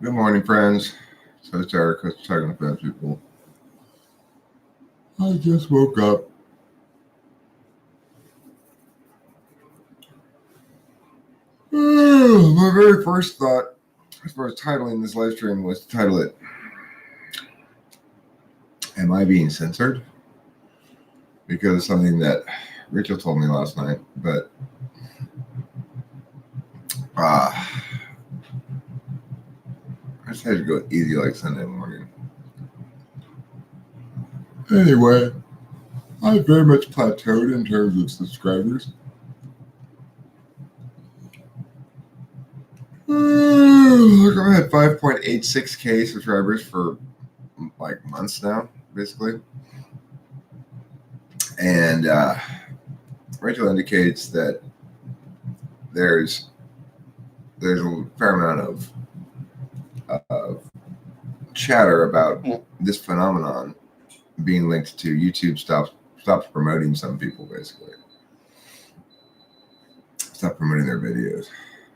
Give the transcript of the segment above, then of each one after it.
Good morning, friends. So it's Eric. I was talking to friends, people. I just woke up. My very first thought, as far as titling this live stream, was to title it, Am I Being Censored? Because it's something that Rachel told me last night, but I just had to go easy like Sunday morning. Anyway, I very much plateaued in terms of subscribers. Look, I've had 5.86K subscribers for like months now, basically. And Rachel indicates that there's a fair amount of chatter about this phenomenon being linked to YouTube stops promoting some people, basically. Stop promoting their videos.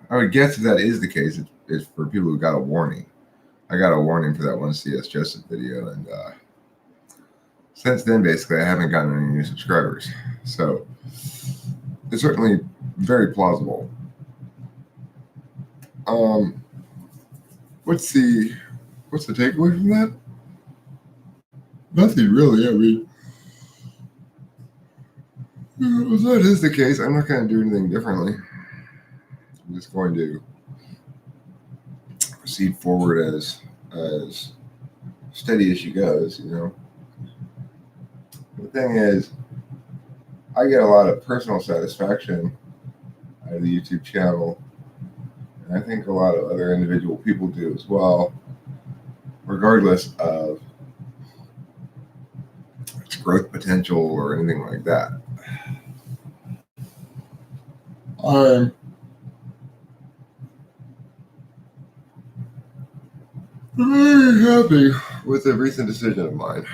I would guess if that is the case, it's for people who got a warning. I got a warning for that one C.S. Joseph video, and since then, basically, I haven't gotten any new subscribers. So it's certainly very plausible. What's the takeaway from that? Nothing really. I mean, if that is the case, I'm not going to do anything differently. I'm just going to proceed forward as steady as she goes, you know. The thing is, I get a lot of personal satisfaction out of the YouTube channel, and I think a lot of other individual people do as well, regardless of its growth potential or anything like that. I'm very happy with a recent decision of mine,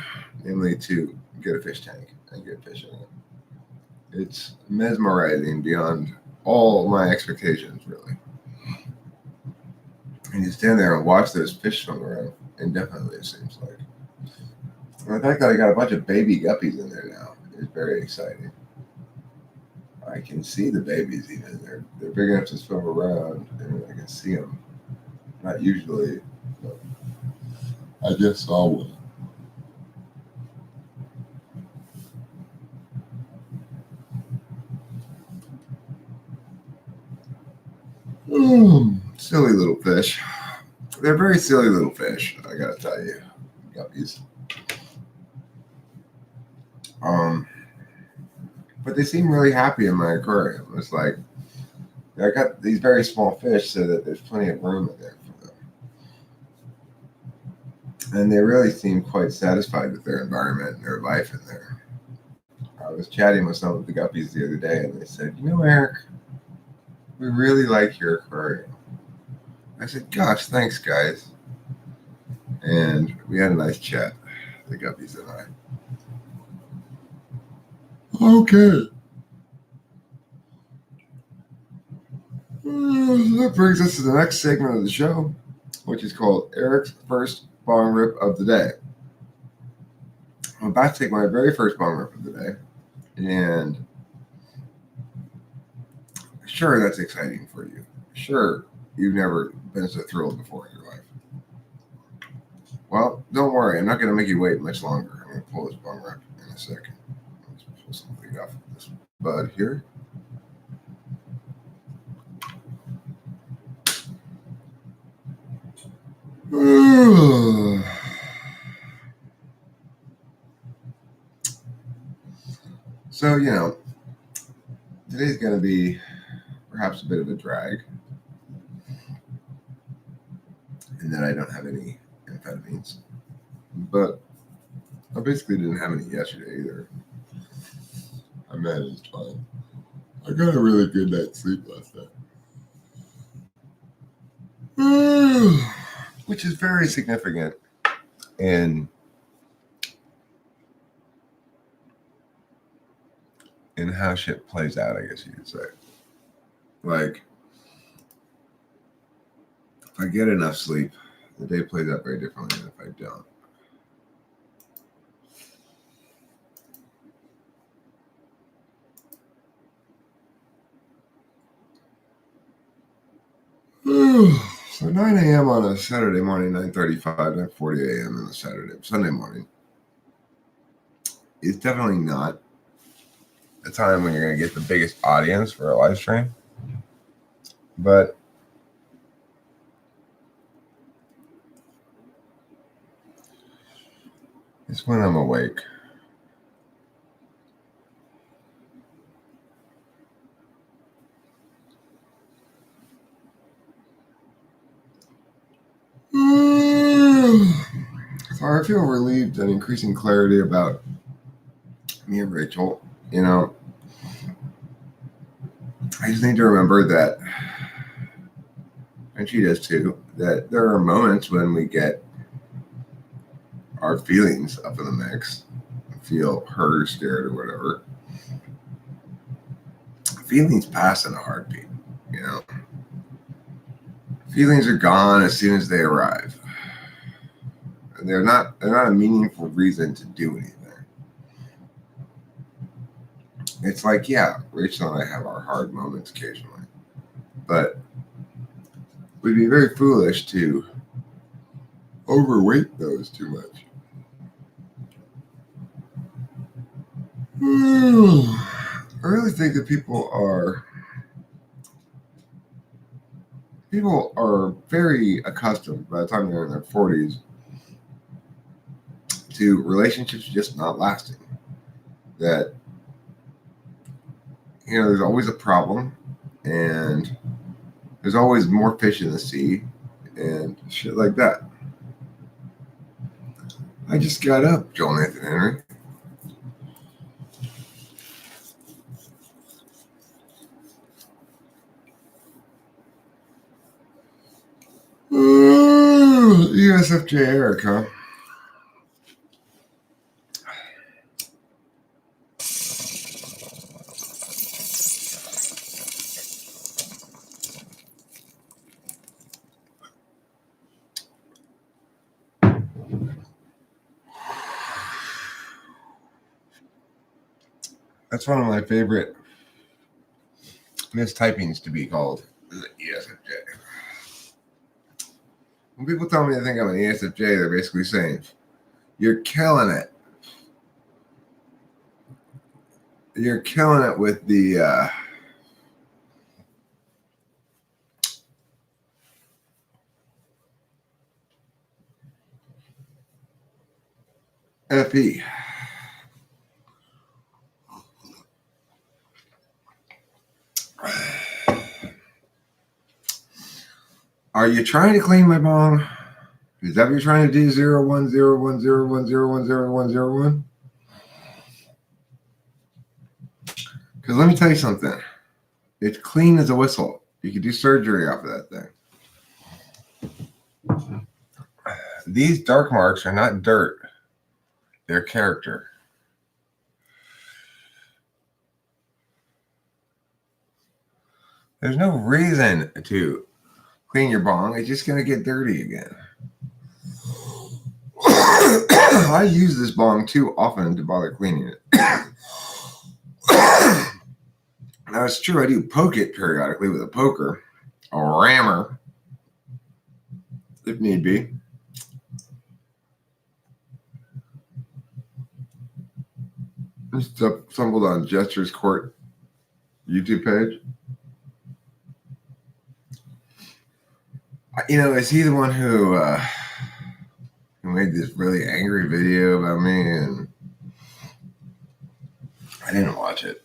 namely to get a fish tank and get fishing. It's mesmerizing beyond all my expectations, really. And you stand there and watch those fish swim around indefinitely, it seems like. And the fact that I got a bunch of baby guppies in there now is very exciting. I can see the babies even. They're big enough to swim around, and I can see them. Not usually, but I just saw one. Silly little fish. They're very silly little fish, I gotta tell you. Guppies. But they seem really happy in my aquarium. It's like I got these very small fish so that there's plenty of room in there for them. And they really seem quite satisfied with their environment and their life in there. I was chatting with some of the guppies the other day, and they said, "You know, Eric, we really like your aquarium." I said, "Gosh, thanks, guys." And we had a nice chat, the guppies and I. Okay. That brings us to the next segment of the show, which is called Eric's First Bong Rip of the Day. I'm about to take my very first bong rip of the day, and sure, that's exciting for you. Sure, you've never been so thrilled before in your life. Well, don't worry, I'm not going to make you wait much longer. I'm going to pull this bong rip in a second. Let's pull something off of this bud here. So, you know, today's going to be perhaps a bit of a drag, in that I don't have any amphetamines. But I basically didn't have any yesterday either. I managed fine. I got a really good night's sleep last night. Which is very significant in how shit plays out, I guess you could say. Like, if I get enough sleep, The day plays out very differently than if I don't. So 9 a.m. on a Saturday morning, 9:35, 9:40 a.m. on a Sunday morning. It's definitely not a time when you're going to get the biggest audience for a live stream. But it's when I'm awake. So I feel relieved and increasing clarity about me and Rachel. You know, I just need to remember that, and she does too, that there are moments when we get our feelings up in the mix, feel hurt or scared or whatever. Feelings pass in a heartbeat, you know. Feelings are gone as soon as they arrive. They're not a meaningful reason to do anything. It's like, yeah, Rachel and I have our hard moments occasionally, but we'd be very foolish to overweight those too much. I really think that people are very accustomed by the time they're in their 40s to relationships just not lasting. That, you know, there's always a problem and there's always more fish in the sea and shit like that. I just got up, Joel Nathan Henry. ESFJ Eric, huh? That's one of my favorite mistypings to be called ESFJ. When people tell me they think I'm an ESFJ, they're basically saying, "You're killing it. You're killing it with the FE." Are you trying to clean my bong? Is that what you're trying to do? 0101010101010? Because let me tell you something. It's clean as a whistle. You could do surgery off of that thing. These dark marks are not dirt. They're character. There's no reason to clean your bong. It's just going to get dirty again. I use this bong too often to bother cleaning it. Now, it's true, I do poke it periodically with a poker, a rammer, if need be. Just stumbled on Jester's Court YouTube page. You know, is he the one who made this really angry video about me? And I didn't watch it.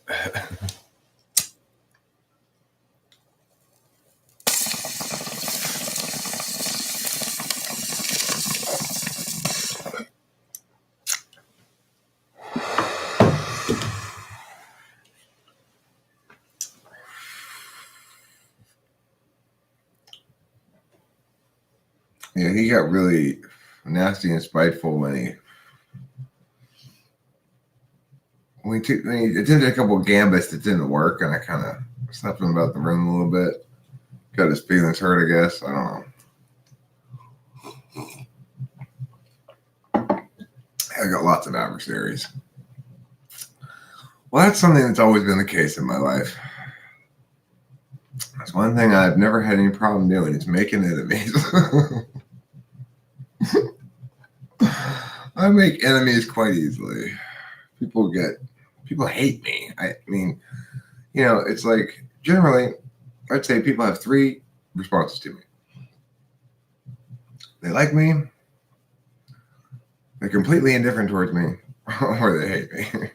Yeah, he got really nasty and spiteful when he attempted a couple of gambits that didn't work, and I kind of slapped him about the room a little bit. Got his feelings hurt, I guess. I don't know. I got lots of adversaries. Well, that's something that's always been the case in my life. That's one thing I've never had any problem doing is making enemies. I make enemies quite easily. People hate me. I mean, it's like generally, I'd say people have three responses to me. They like me, they're completely indifferent towards me, or they hate me.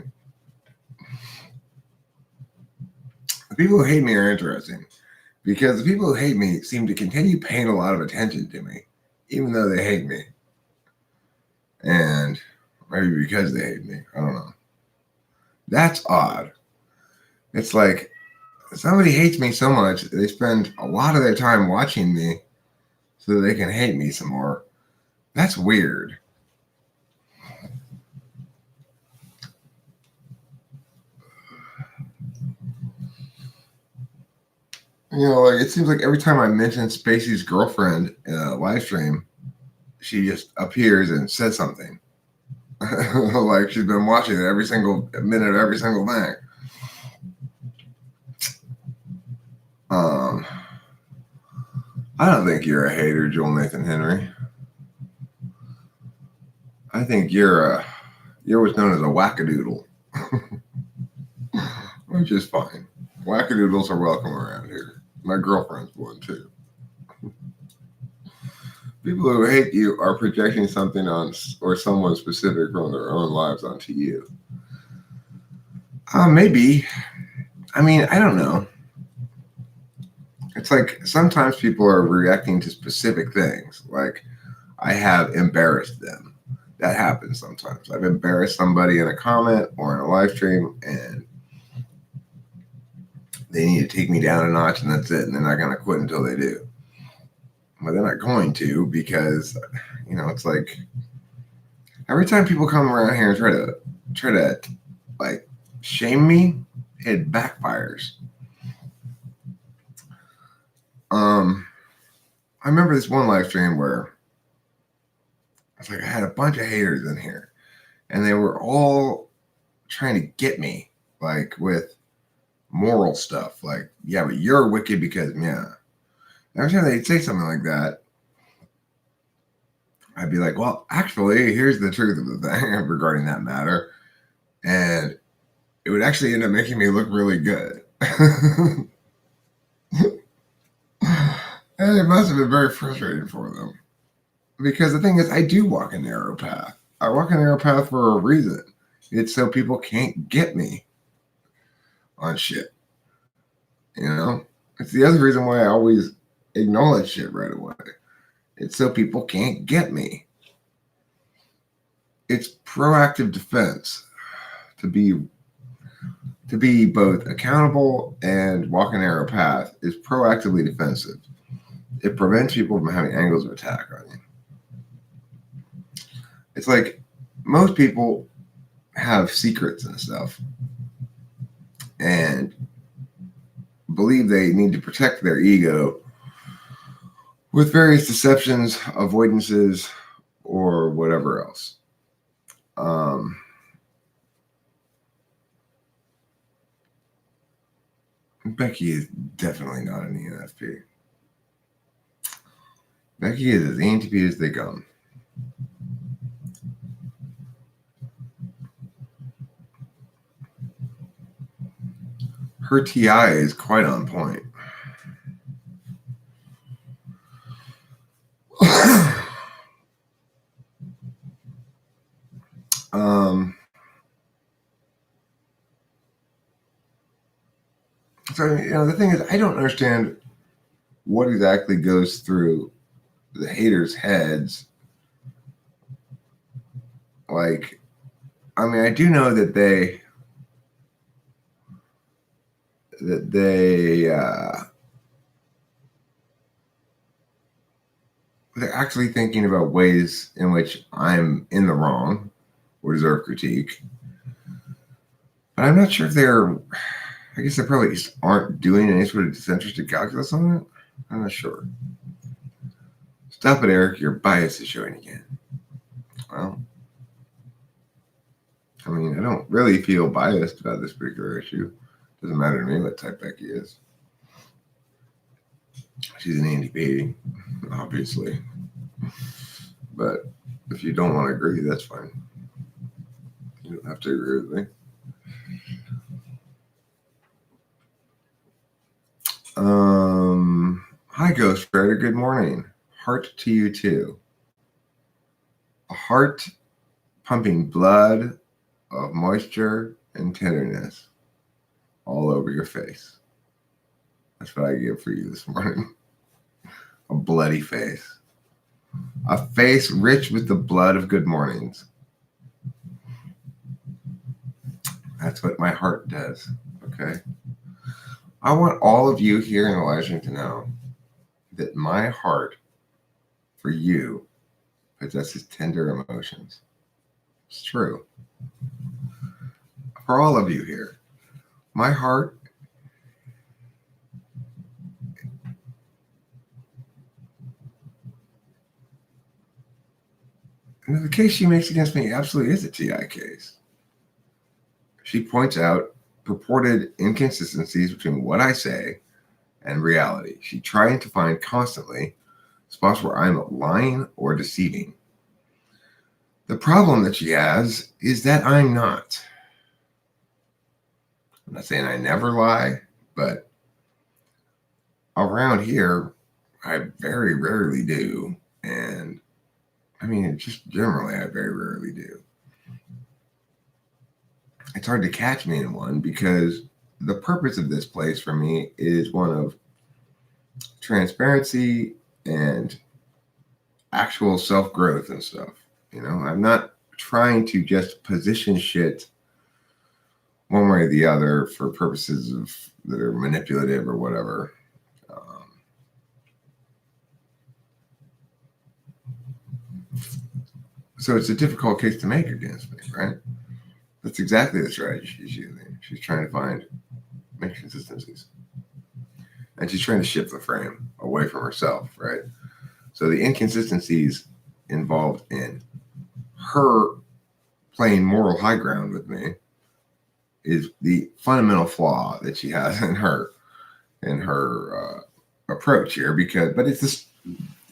The people who hate me are interesting because the people who hate me seem to continue paying a lot of attention to me, even though they hate me. And maybe because they hate me. I don't know. That's odd. It's like somebody hates me so much, they spend a lot of their time watching me so that they can hate me some more. That's weird. Like it seems like every time I mention Spacey's girlfriend in a live stream, she just appears and says something. Like she's been watching it every single minute of every single thing. I don't think you're a hater, Joel Nathan Henry. I think you're what's known as a wackadoodle. Which is fine. Wackadoodles are welcome around here. My girlfriend's one too. People who hate you are projecting something on or someone specific from their own lives onto you. Maybe. I mean, I don't know. It's like sometimes people are reacting to specific things. Like I have embarrassed them. That happens sometimes. I've embarrassed somebody in a comment or in a live stream, and they need to take me down a notch, and that's it. And they're not going to quit until they do. But they're not going to because, it's like every time people come around here and try to like shame me, it backfires. I remember this one live stream where it's like I had a bunch of haters in here, and they were all trying to get me, like with moral stuff. Like, yeah, but you're wicked because, yeah. Every time they'd say something like that, I'd be like, well, actually, here's the truth of the thing regarding that matter. And it would actually end up making me look really good. And it must have been very frustrating for them. Because the thing is, I do walk a narrow path. I walk a narrow path for a reason. It's so people can't get me on shit. It's the other reason why I always acknowledge shit right away. It's so people can't get me. It's proactive defense to be both accountable and walk a narrow path is proactively defensive. It prevents people from having angles of attack on you. It's like most people have secrets and stuff and believe they need to protect their ego with various deceptions, avoidances, or whatever else. Becky is definitely not an ENFP. Becky is as ENTP as they come. Her TI is quite on point. So, the thing is, I don't understand what exactly goes through the haters' heads. Like, I mean, I do know that they're actually thinking about ways in which I'm in the wrong or deserve critique. But I'm not sure if I guess they probably just aren't doing any sort of disinterested calculus on it. I'm not sure. Stop it, Eric. Your bias is showing again. Well, I mean, I don't really feel biased about this particular issue. Doesn't matter to me what type Becky is. She's an ENTP, obviously. But if you don't want to agree, that's fine. You don't have to agree with me. Hi, Ghost Rider. Good morning. Heart to you too. A heart pumping blood of moisture and tenderness all over your face. That's what I give for you this morning. A bloody face. A face rich with the blood of good mornings. That's what my heart does. Okay. I want all of you here in Elijah to know that my heart for you possesses tender emotions. It's true. For all of you here, my heart and the case she makes against me absolutely is a TI case. She points out purported inconsistencies between what I say and reality. She's trying to find constantly spots where I'm lying or deceiving. The problem that she has is that I'm not. I'm not saying I never lie, but around here, I very rarely do. And I mean, just generally, I very rarely do. It's hard to catch me in one because the purpose of this place for me is one of transparency and actual self-growth and stuff. You know, I'm not trying to just position shit one way or the other for purposes of that are manipulative or whatever. So it's a difficult case to make against me, right? That's exactly the strategy she's using. She's trying to find inconsistencies. And she's trying to shift the frame away from herself, right? So the inconsistencies involved in her playing moral high ground with me is the fundamental flaw that she has in her approach here. But it's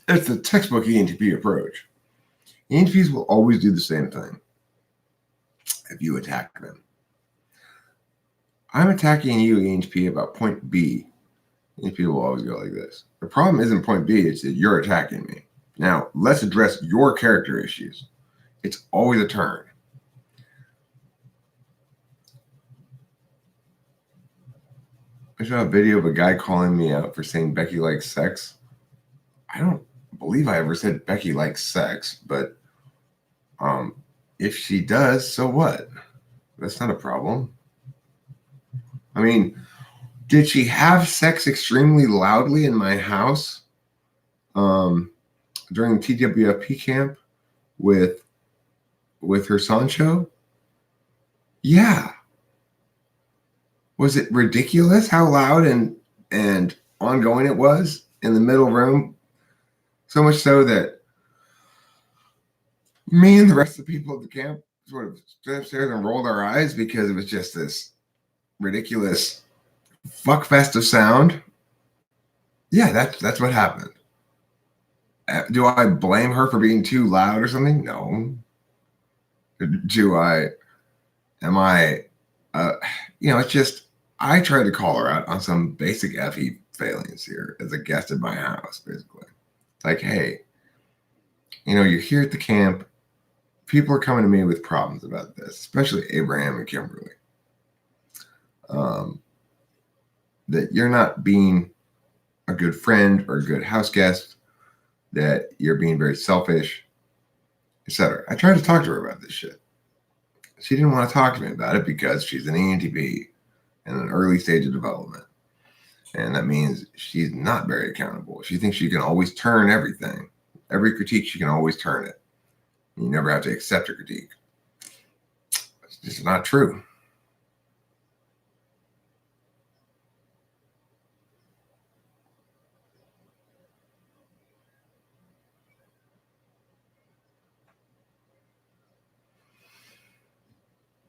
the textbook ENTP approach. ENTPs will always do the same thing if you attack them. I'm attacking you, ENTP, about point B. ENTP will always go like this. The problem isn't point B, it's that you're attacking me. Now, let's address your character issues. It's always a turn. I saw a video of a guy calling me out for saying Becky likes sex. I don't believe I ever said Becky likes sex, but if she does, so what? That's not a problem. I mean, did she have sex extremely loudly in my house during the TWFP camp with her Sancho? Yeah. Was it ridiculous how loud and ongoing it was in the middle room? So much so that me and the rest of the people at the camp sort of stood upstairs and rolled our eyes because it was just this ridiculous fuckfest of sound. Yeah, that's what happened. Do I blame her for being too loud or something? No. Am I, it's just, I tried to call her out on some basic FE failings here as a guest at my house, basically. Like, hey, you're here at the camp. People are coming to me with problems about this, especially Abraham and Kimberly. That you're not being a good friend or a good house guest, that you're being very selfish, etc. I tried to talk to her about this shit. She didn't want to talk to me about it because she's an ENTP in an early stage of development. And that means she's not very accountable. She thinks she can always turn everything. Every critique, she can always turn it. You never have to accept her critique. It's just not true.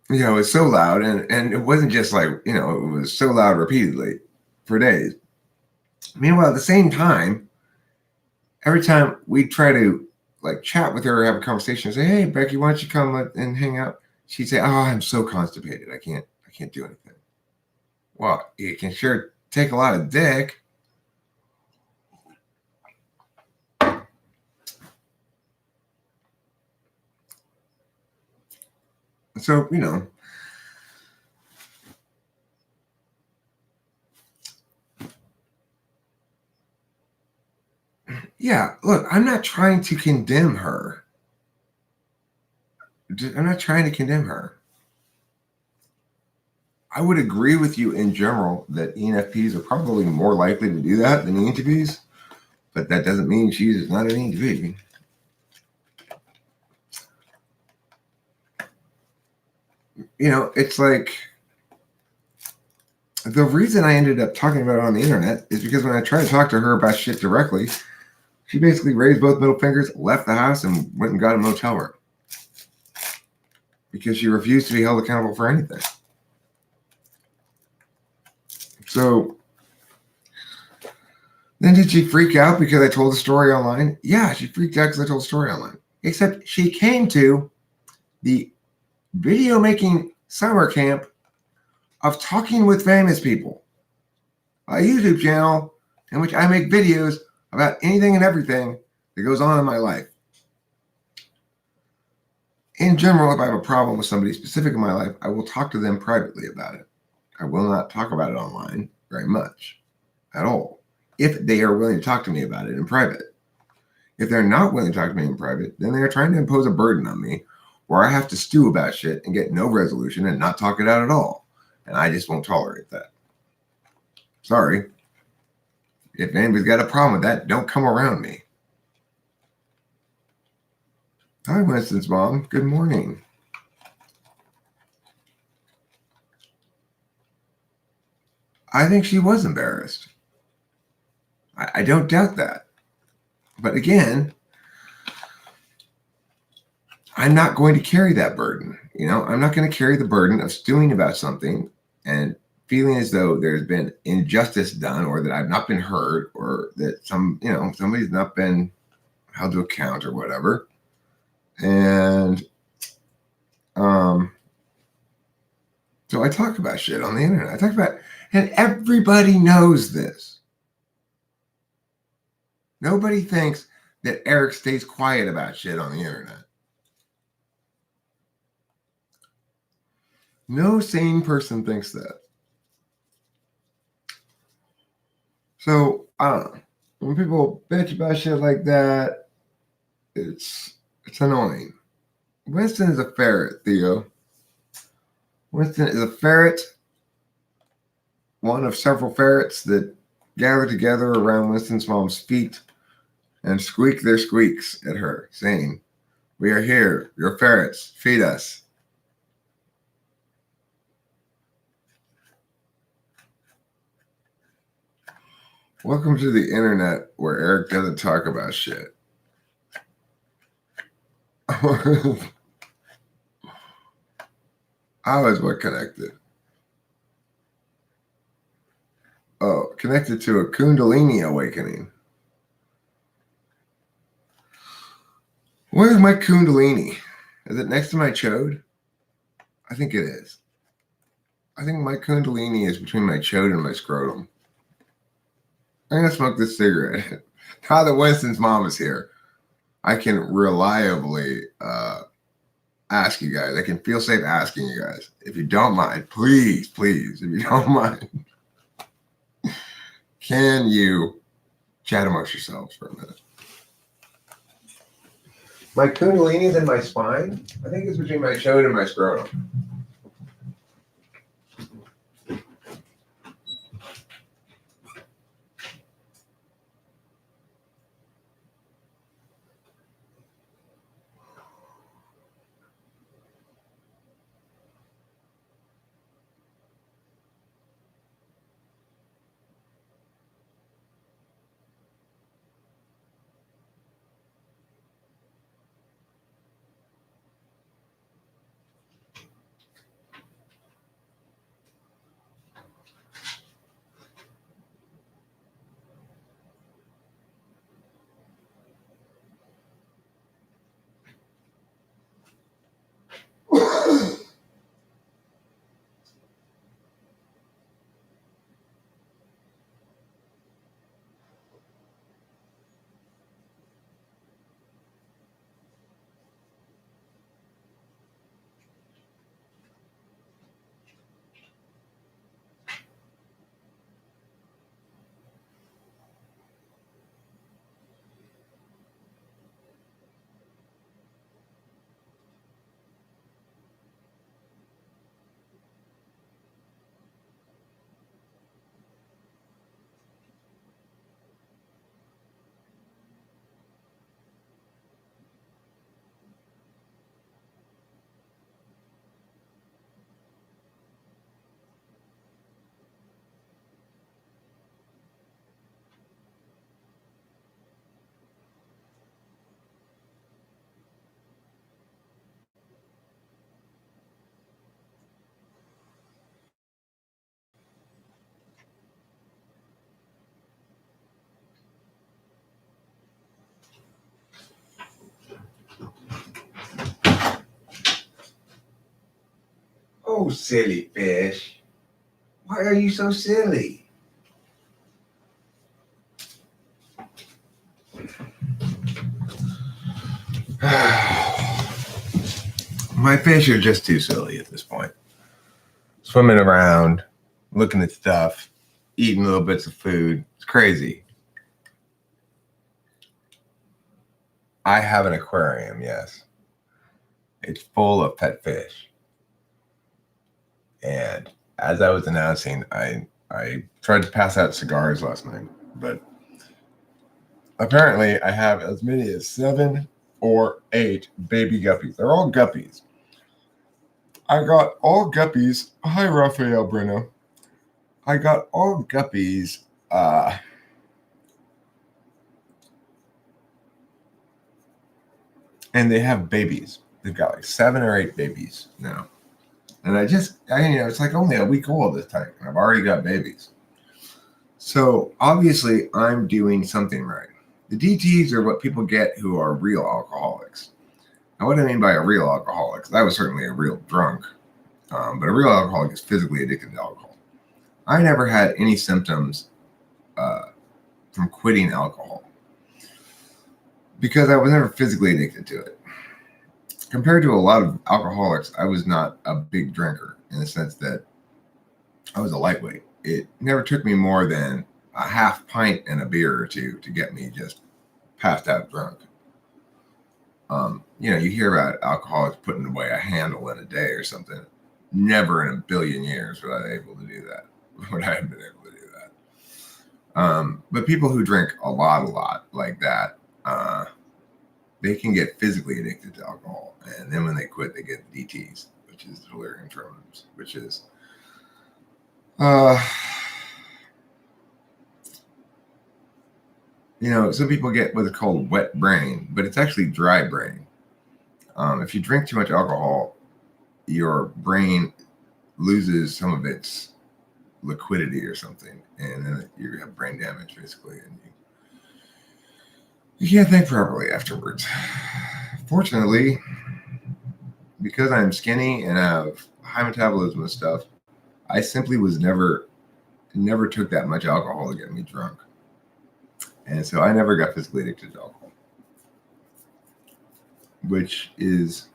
it's so loud, and it wasn't just like, it was so loud repeatedly for days. Meanwhile, at the same time, every time we try to like chat with her or have a conversation, say, "Hey, Becky, why don't you come and hang out?" She'd say, "Oh, I'm so constipated. I can't do anything." Well, you can sure take a lot of dick. So, yeah, look, I'm not trying to condemn her. I'm not trying to condemn her. I would agree with you in general that ENFPs are probably more likely to do that than ENTPs, but that doesn't mean she's not an ENTP. It's like the reason I ended up talking about it on the internet is because when I tried to talk to her about shit directly, she basically raised both middle fingers, left the house, and went and got a motel room because she refused to be held accountable for anything. So then did she freak out because I told the story online? Yeah, she freaked out because I told the story online. Except she came to the video making summer camp of talking with famous people, a YouTube channel in which I make videos about anything and everything that goes on in my life. In general, if I have a problem with somebody specific in my life, I will talk to them privately about it. I will not talk about it online very much at all, if they are willing to talk to me about it in private. If they're not willing to talk to me in private, then they're trying to impose a burden on me where I have to stew about shit and get no resolution and not talk it out at all. And I just won't tolerate that. Sorry. If anybody's got a problem with that, don't come around me. Hi, Winston's mom. Good morning. I think she was embarrassed. I don't doubt that. But again, I'm not going to carry that burden. I'm not going to carry the burden of stewing about something and feeling as though there's been injustice done or that I've not been heard or that somebody's not been held to account or whatever. And so I talk about shit on the internet. I talk about, and everybody knows this. Nobody thinks that Eric stays quiet about shit on the internet. No sane person thinks that. So I don't know. When people bitch about shit like that, it's annoying. Winston is a ferret, Theo. Winston is a ferret, one of several ferrets that gather together around Winston's mom's feet and squeak their squeaks at her, saying, "We are here. You're ferrets. Feed us." Welcome to the internet where Eric doesn't talk about shit. How is what connected? Oh, connected to a Kundalini awakening. Where's my Kundalini? Is it next to my chode? I think it is. I think my Kundalini is between my chode and my scrotum. I'm going to smoke this cigarette. Now that Winston's mom is here, I can reliably ask you guys. I can feel safe asking you guys. If you don't mind, please, if you don't mind, can you chat amongst yourselves for a minute? My Kundalini's in my spine. I think it's between my chode and my scrotum. Oh, silly fish. Why are you so silly? My fish are just too silly at this point. Swimming around, looking at stuff, eating little bits of food. It's crazy. I have an aquarium, yes. It's full of pet fish. And as I was announcing, I tried to pass out cigars last night, but apparently I have as many as 7 or 8 baby guppies. They're all guppies. I got all guppies. Hi, Rafael Bruno. I got all guppies. And they have babies. They've got like 7 or 8 babies now. And it's like only a week old this time. And I've already got babies. So obviously I'm doing something right. The DTs are what people get who are real alcoholics. Now, what do I mean by a real alcoholic? 'Cause I was certainly a real drunk. But a real alcoholic is physically addicted to alcohol. I never had any symptoms from quitting alcohol because I was never physically addicted to it. Compared to a lot of alcoholics, I was not a big drinker in the sense that I was a lightweight. It never took me more than a half pint and a beer or two to get me just passed out drunk. You hear about alcoholics putting away a handle in a day or something. Never in a billion years would I able to do that. Would I have been able to do that? But people who drink a lot like that, they can get physically addicted to alcohol, and then when they quit, they get DTs, which is delirium tremens, which is some people get what's called wet brain, but it's actually dry brain. If you drink too much alcohol, your brain loses some of its liquidity or something, and then you have brain damage basically, and you can't think properly afterwards. Fortunately, because I'm skinny and have high metabolism and stuff, I simply was never took that much alcohol to get me drunk. And so I never got physically addicted to alcohol, which is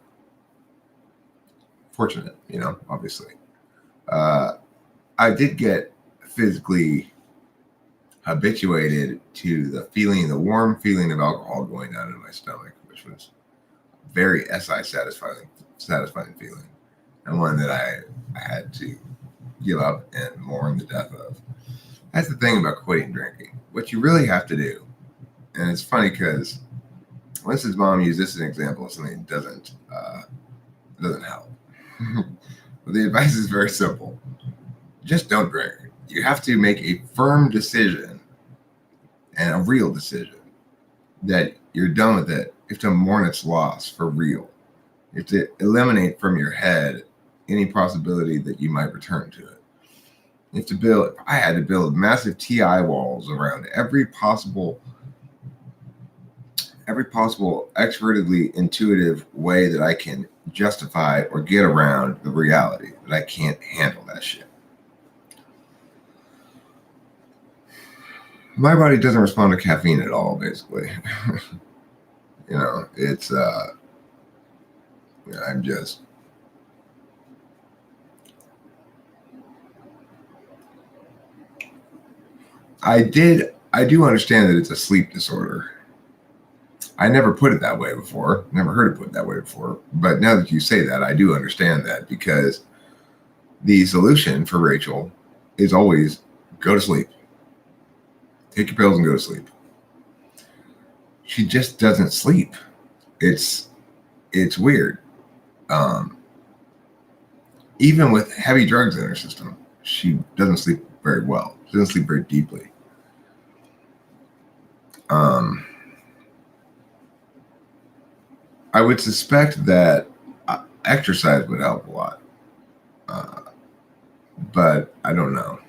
fortunate, obviously. I did get physically habituated to the warm feeling of alcohol going down in my stomach, which was very satisfying feeling, and one that I had to give up and mourn the death of. That's the thing about quitting drinking. What you really have to do, and it's funny because Lisa's mom used this as an example of something that doesn't help. But the advice is very simple. Just don't drink. You have to make a firm decision and a real decision that you're done with it. You have to mourn its loss for real. You have to eliminate from your head any possibility that you might return to it. You have to I had to build massive TI walls around every possible extrovertedly intuitive way that I can justify or get around the reality that I can't handle that shit. My body doesn't respond to caffeine at all, basically. It's I'm just I do understand that it's a sleep disorder. I never put it that way before. Never heard it put that way before. But now that you say that, I do understand that, because the solution for Rachel is always go to sleep. Take your pills and go to sleep. She just doesn't sleep. It's weird. Even with heavy drugs in her system, she doesn't sleep very well. She doesn't sleep very deeply. I would suspect that exercise would help a lot, but I don't know.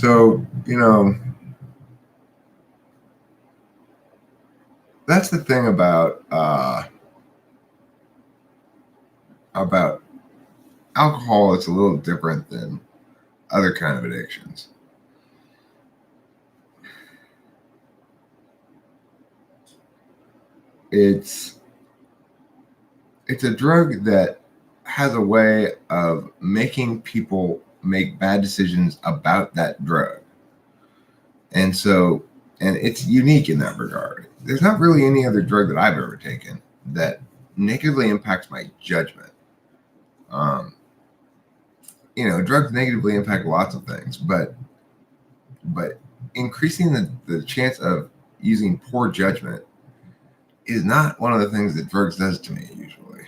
So, that's the thing about alcohol. It's a little different than other kind of addictions. It's a drug that has a way of making people make bad decisions about that drug. And so, and it's unique in that regard. There's not really any other drug that I've ever taken that negatively impacts my judgment. Drugs negatively impact lots of things, but increasing the chance of using poor judgment is not one of the things that drugs does to me usually.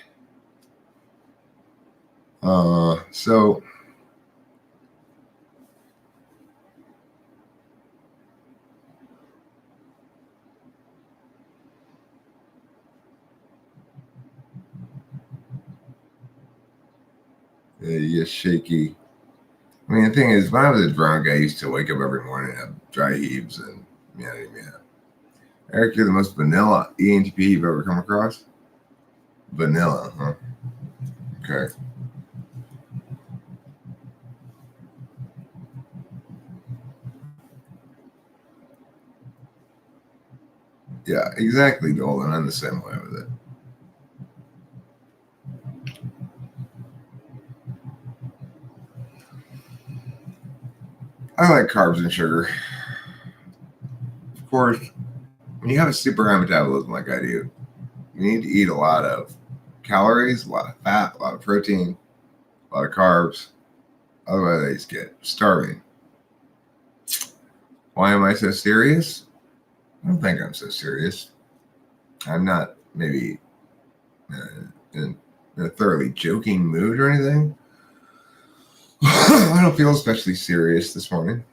So you're shaky. I mean, the thing is, when I was a drunk, I used to wake up every morning and have dry heaves and yeah. Eric, you're the most vanilla ENTP you've ever come across? Vanilla, huh? Okay. Yeah, exactly, Dolan. I'm the same way with it. I like carbs and sugar. Of course, when you have a super high metabolism like I do, you need to eat a lot of calories, a lot of fat, a lot of protein, a lot of carbs. Otherwise, I just get starving. Why am I so serious? I don't think I'm so serious. I'm not maybe in a thoroughly joking mood or anything. I don't feel especially serious this morning.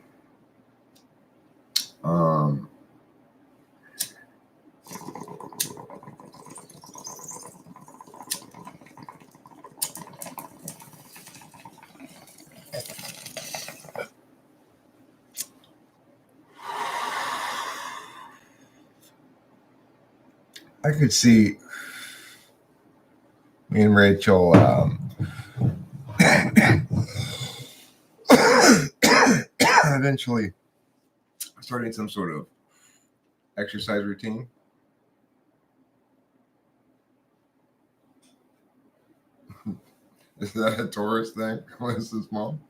I could see me and Rachel eventually starting some sort of exercise routine. Is that a Taurus thing? What is this, Mom?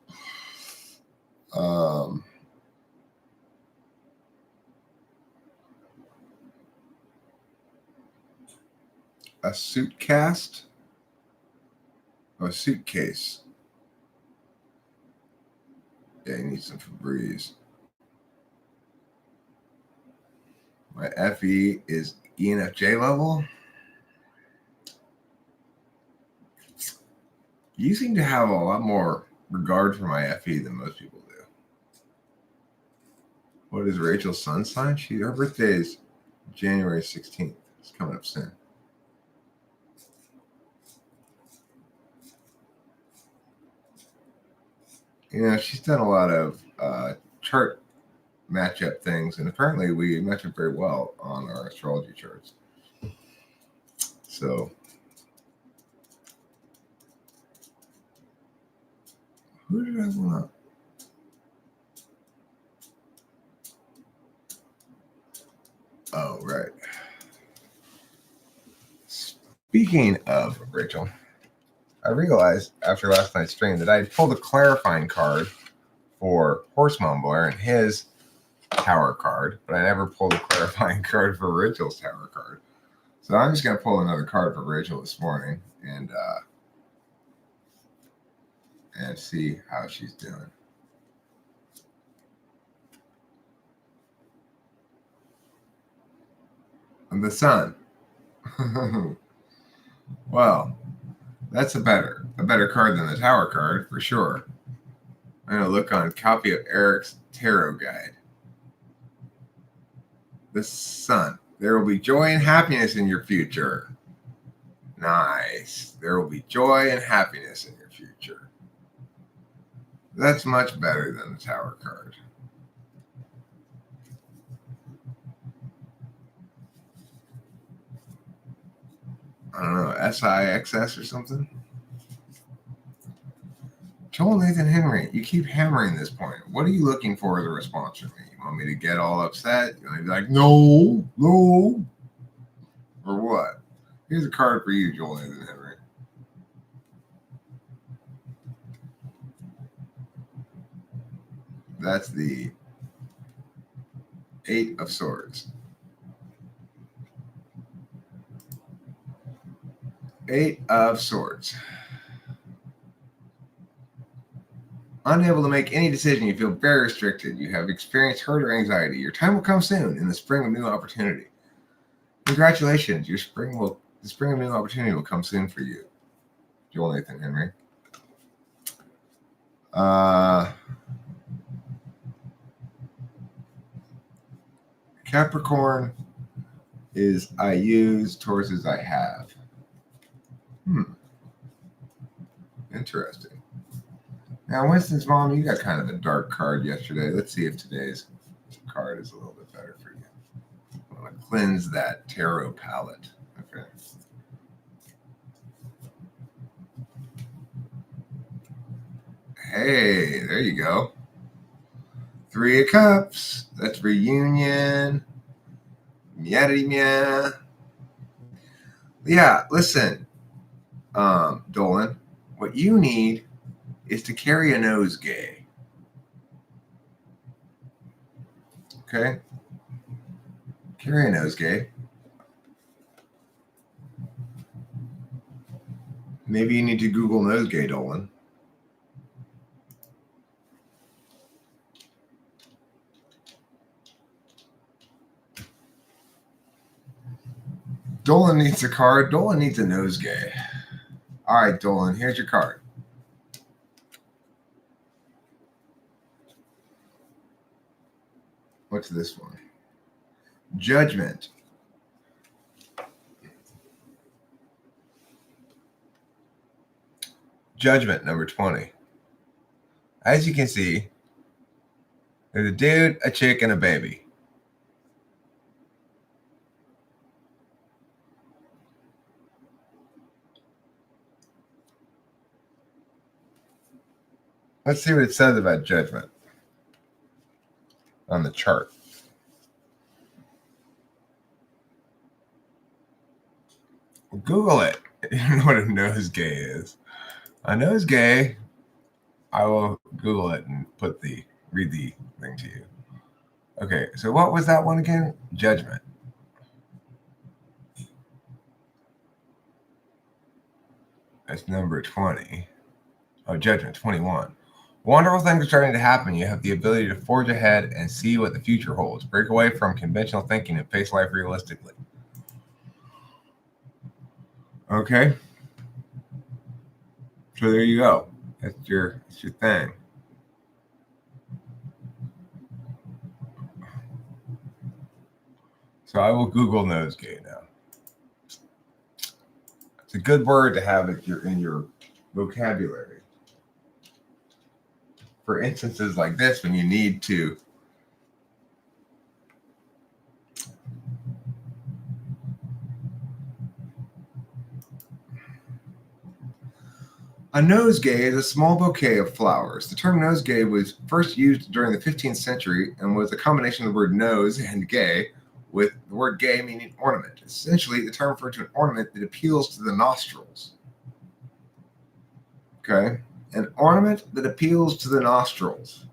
A suit cast? Oh, a suitcase. Yeah, you need some Febreze. My FE is ENFJ level. You seem to have a lot more regard for my FE than most people do. What is Rachel's sun sign? Her birthday is January 16th. It's coming up soon. She's done a lot of chart matchup things, and apparently we match up very well on our astrology charts. So, who did I want? Oh, right. Speaking of Rachel, I realized after last night's stream that I pulled a clarifying card for Horse Mumbler and his tower card, but I never pulled a clarifying card for Rachel's tower card. So I'm just going to pull another card for Rachel this morning and see how she's doing. And the sun. Well, that's a better card than the tower card for sure. I'm going to look on copy of Eric's tarot guide. The sun. There will be joy and happiness in your future. Nice. There will be joy and happiness in your future. That's much better than the tower card. I don't know, SIXS or something. Joel Nathan Henry, you keep hammering this point. What are you looking for as a response from me? You want me to get all upset? You want me to be like, no, no? Or what? Here's a card for you, Joel Nathan Henry. That's the 8 of Swords. 8 of Swords. Unable to make any decision, you feel very restricted. You have experienced hurt or anxiety. Your time will come soon in the spring of new opportunity. Congratulations, the spring of new opportunity will come soon for you, Joel Nathan Henry. Capricorn is I use, Taurus is I have. Interesting. Now, Winston's mom, you got kind of a dark card yesterday. Let's see if today's card is a little bit better for you. I want to cleanse that tarot palette. Okay. Hey, there you go. 3 of Cups. That's reunion. Mia. Yeah, listen, Dolan, what you need is to carry a nosegay. Okay? Carry a nosegay. Maybe you need to Google nosegay, Dolan. Dolan needs a card. Dolan needs a nosegay. All right, Dolan, here's your card. What's this one? Judgment. Judgment, number 20. As you can see, there's a dude, a chick, and a baby. Let's see what it says about judgment on the chart. Google it. You don't know what a nosegay is. A nosegay, I will Google it and read the thing to you. Okay, so what was that one again? Judgment. That's number 20. Oh, Judgment, 21. Wonderful things are starting to happen. You have the ability to forge ahead and see what the future holds. Break away from conventional thinking and face life realistically. Okay. So there you go. That's your thing. So I will Google nosegay now. It's a good word to have in your vocabulary. For instances like this, when you need to a nosegay is a small bouquet of flowers. The term nosegay was first used during the 15th century and was a combination of the word nose and gay, with the word gay meaning ornament. Essentially, the term referred to an ornament that appeals to the nostrils. Okay? An ornament that appeals to the nostrils.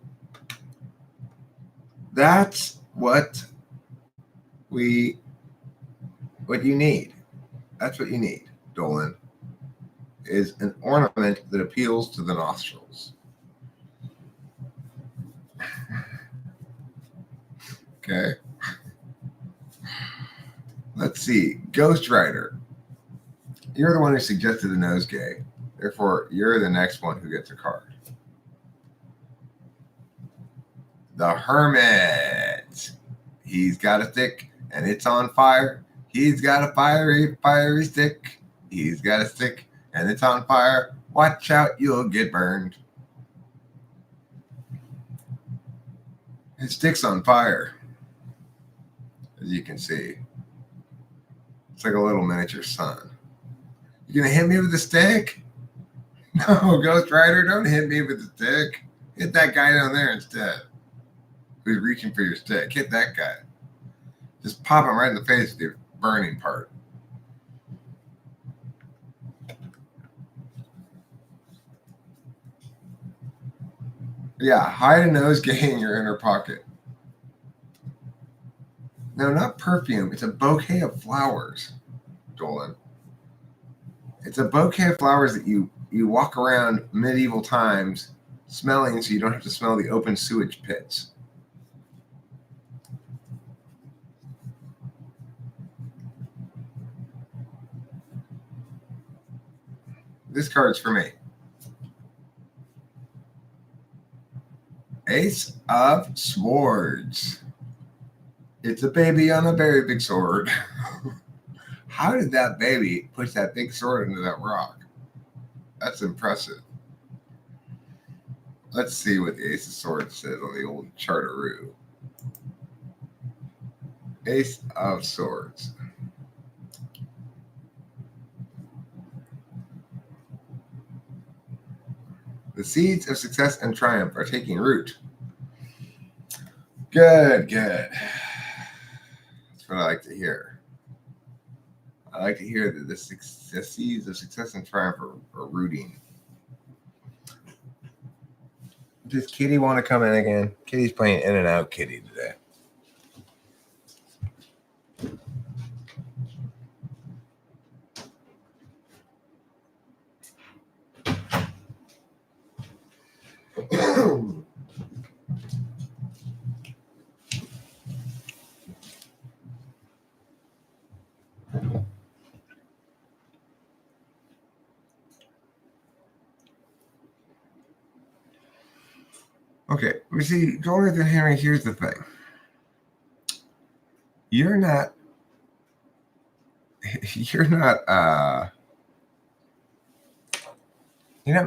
That's what you need. That's what you need, Dolan, is an ornament that appeals to the nostrils. Okay. Let's see. Ghost Rider. You're the one who suggested the nosegay. Therefore, you're the next one who gets a card. The Hermit. He's got a stick and it's on fire. He's got a fiery stick. He's got a stick and it's on fire. Watch out, you'll get burned. His stick's on fire, as you can see. It's like a little miniature sun. You gonna hit me with a stick? No, Ghost Rider, don't hit me with a stick. Hit that guy down there instead. Who's reaching for your stick? Hit that guy. Just pop him right in the face with your burning part. Yeah, hide a nosegay in your inner pocket. No, not perfume. It's a bouquet of flowers, Dolan. It's a bouquet of flowers that you walk around medieval times smelling so you don't have to smell the open sewage pits. This card's for me. Ace of Swords. It's a baby on a very big sword. How did that baby push that big sword into that rock? That's impressive. Let's see what the Ace of Swords says on the old Charteroo. Ace of Swords. The seeds of success and triumph are taking root. Good, good. That's what I like to hear. I like to hear that the seeds of success and triumph are rooting. Does Kitty want to come in again? Kitty's playing In and Out Kitty today. Okay, we see, Jonathan Henry, here's the thing. You're not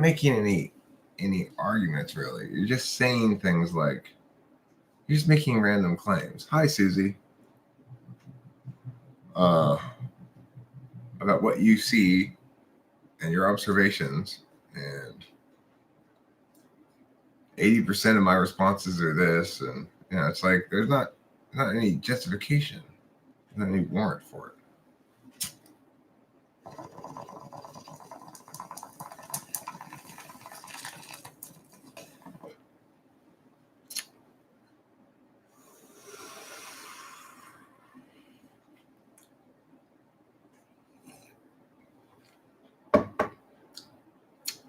making any arguments, really. You're just saying things like, you're just making random claims. Hi, Susie. About what you see and your observations, and 80% of my responses are this, and it's like there's not any justification, not any warrant for it.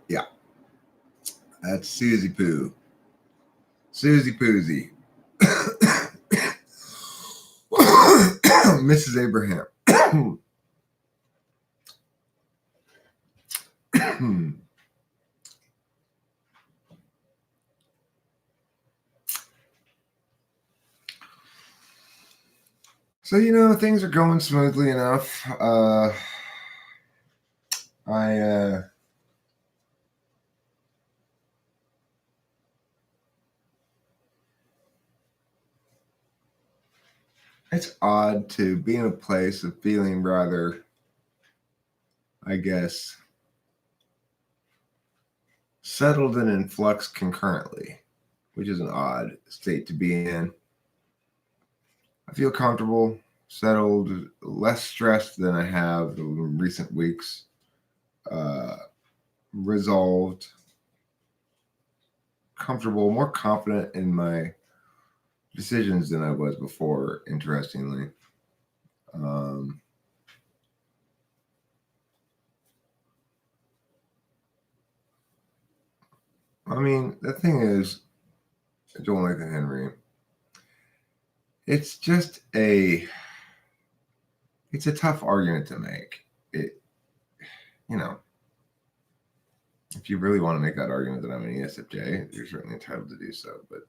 Yeah, that's Susie Poo. Susie Poozy. Mrs. Abraham. So, things are going smoothly enough. It's odd to be in a place of feeling rather, I guess, settled and in flux concurrently, which is an odd state to be in. I feel comfortable, settled, less stressed than I have in recent weeks, resolved, comfortable, more confident in my decisions than I was before, interestingly. The thing is, Jonathan Henry, it's a tough argument to make. If you really want to make that argument that I'm an ESFJ, you're certainly entitled to do so, but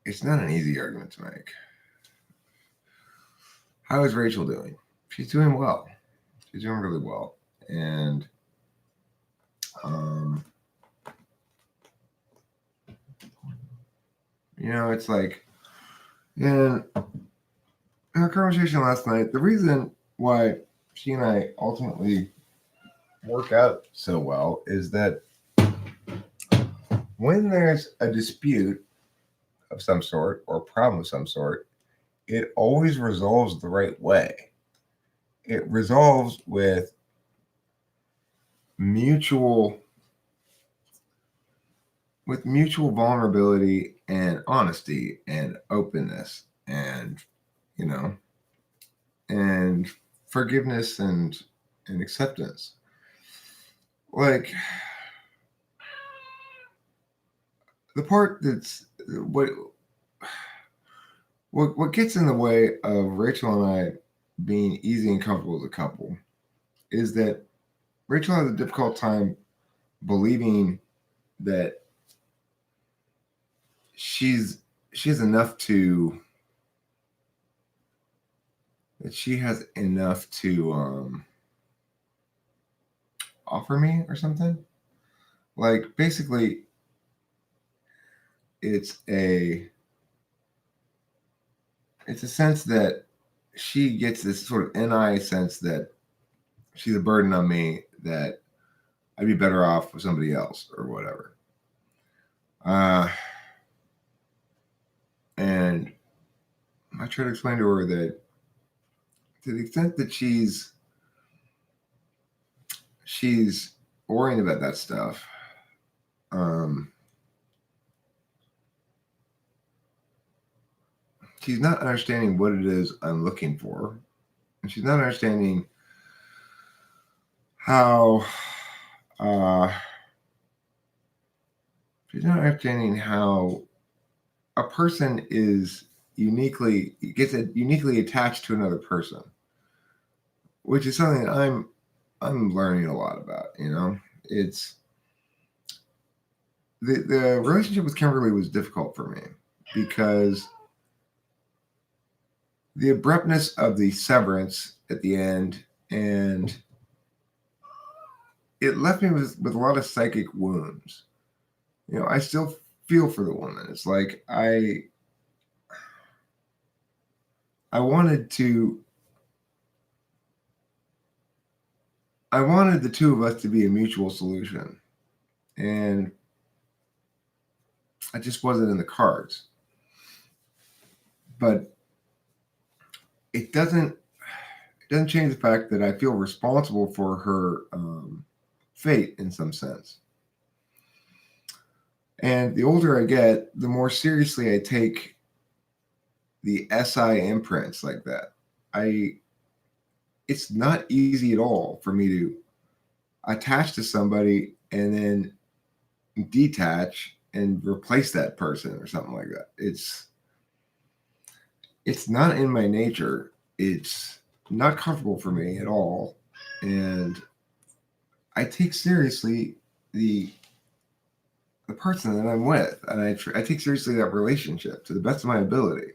it's not an easy argument to make. How is Rachel doing? She's doing well. She's doing really well. And it's like in our conversation last night, the reason why she and I ultimately work out so well is that when there's a dispute of some sort or a problem of some sort, it always resolves the right way. It resolves mutual with mutual vulnerability and honesty and openness and you know and forgiveness and acceptance. Like the part that's what gets in the way of Rachel and I being easy and comfortable as a couple is that Rachel has a difficult time believing that she's she has enough to that she has enough to offer me or something. Like basically it's a sense that she gets this sort of NI sense that she's a burden on me, that I'd be better off with somebody else or whatever. And I try to explain to her that to the extent that she's worrying about that stuff, she's not understanding what it is I'm looking for, and she's not understanding how she's not understanding how a person is uniquely attached to another person, which is something that I'm learning a lot about. It's the relationship with Kimberly was difficult for me because the abruptness of the severance at the end, and it left me with a lot of psychic wounds. I still feel for the woman. It's like I wanted the two of us to be a mutual solution, and it just wasn't in the cards. But it doesn't change the fact that I feel responsible for her fate in some sense. And the older I get, the more seriously I take the SI imprints like that. It's not easy at all for me to attach to somebody and then detach and replace that person or something like that. It's not in my nature. It's not comfortable for me at all. And I take seriously the person that I'm with, and I take seriously that relationship to the best of my ability.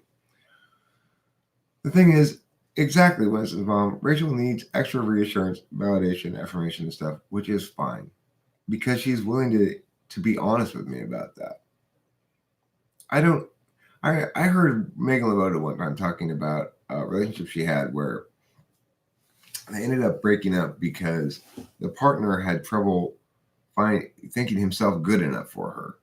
The thing is, exactly when it's mom, Rachel needs extra reassurance, validation, affirmation, and stuff, which is fine because she's willing to be honest with me about that. I heard Megan LaVota one time talking about a relationship she had where they ended up breaking up because the partner had trouble thinking himself good enough for her.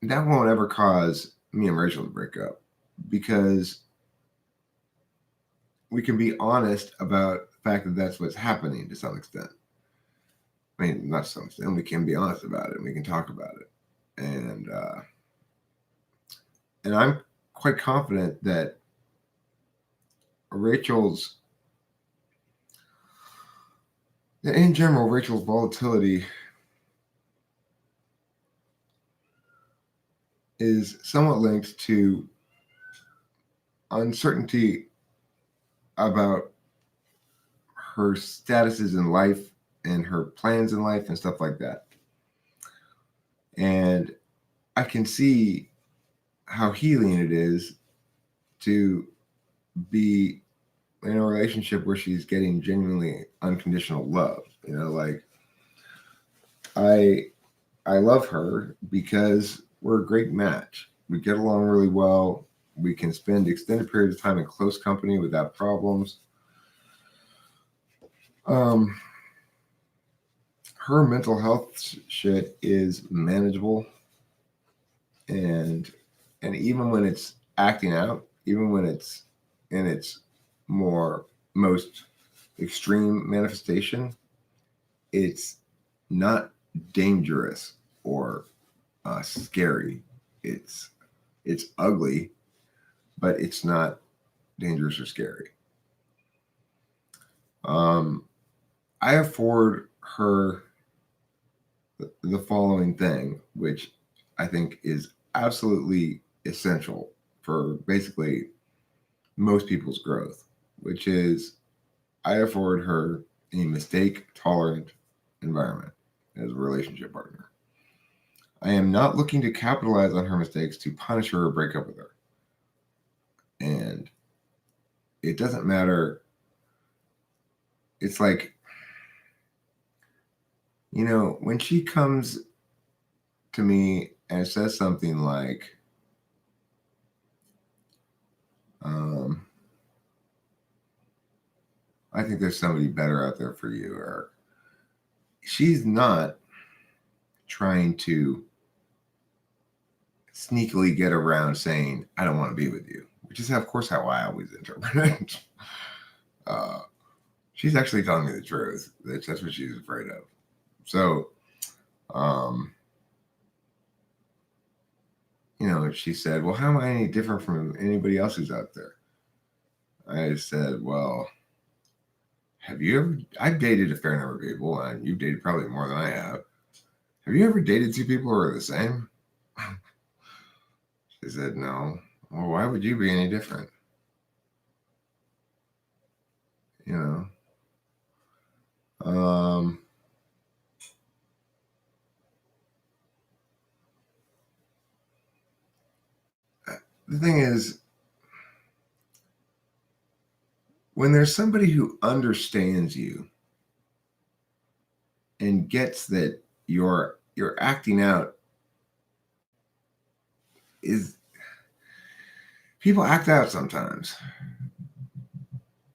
That won't ever cause me and Rachel to break up because we can be honest about the fact that that's what's happening to some extent. I mean, not to some extent. We can be honest about it and we can talk about it. And I'm quite confident that in general, Rachel's volatility is somewhat linked to uncertainty about her statuses in life and her plans in life and stuff like that. And I can see how healing it is to be in a relationship where she's getting genuinely unconditional love. Like I love her because we're a great match. We get along really well. We can spend extended periods of time in close company without problems. Um, her mental health shit is manageable, and even when it's acting out, even when it's in its more most extreme manifestation, it's not dangerous or scary. It's ugly, but it's not dangerous or scary. I afford her the following thing, which I think is absolutely essential for basically most people's growth, which is I afford her a mistake tolerant environment as a relationship partner. I am not looking to capitalize on her mistakes to punish her or break up with her. And it doesn't matter. It's like, when she comes to me and says something like, I think there's somebody better out there for you, or she's not trying to sneakily get around saying, I don't want to be with you, which is, of course, how I always interpret it. She's actually telling me the truth. That's what she's afraid of. So, she said, well, how am I any different from anybody else who's out there? I said, well, I've dated a fair number of people, and you've dated probably more than I have. Have you ever dated two people who are the same? She said, no. Well, why would you be any different? The thing is, when there's somebody who understands you and gets that you're acting out, is people act out sometimes.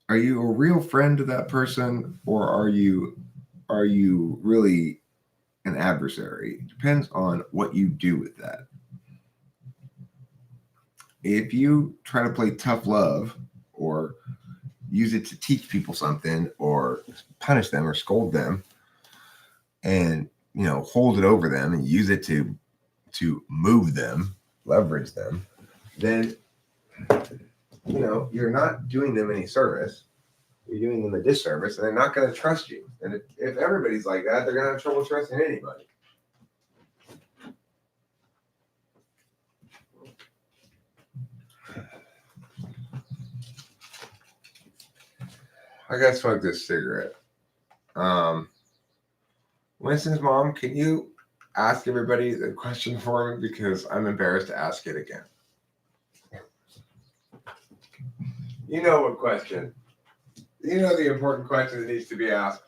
Are you a real friend to that person, or are you really an adversary? It depends on what you do with that. If you try to play tough love or use it to teach people something or punish them or scold them and hold it over them and use it to move them, leverage them, then you're not doing them any service. You're doing them a disservice, and they're not going to trust you. And if everybody's like that, they're going to have trouble trusting anybody. I got to smoke this cigarette. Winston's mom, can you ask everybody the question for me, because I'm embarrassed to ask it again. You know what question? You know the important question that needs to be asked.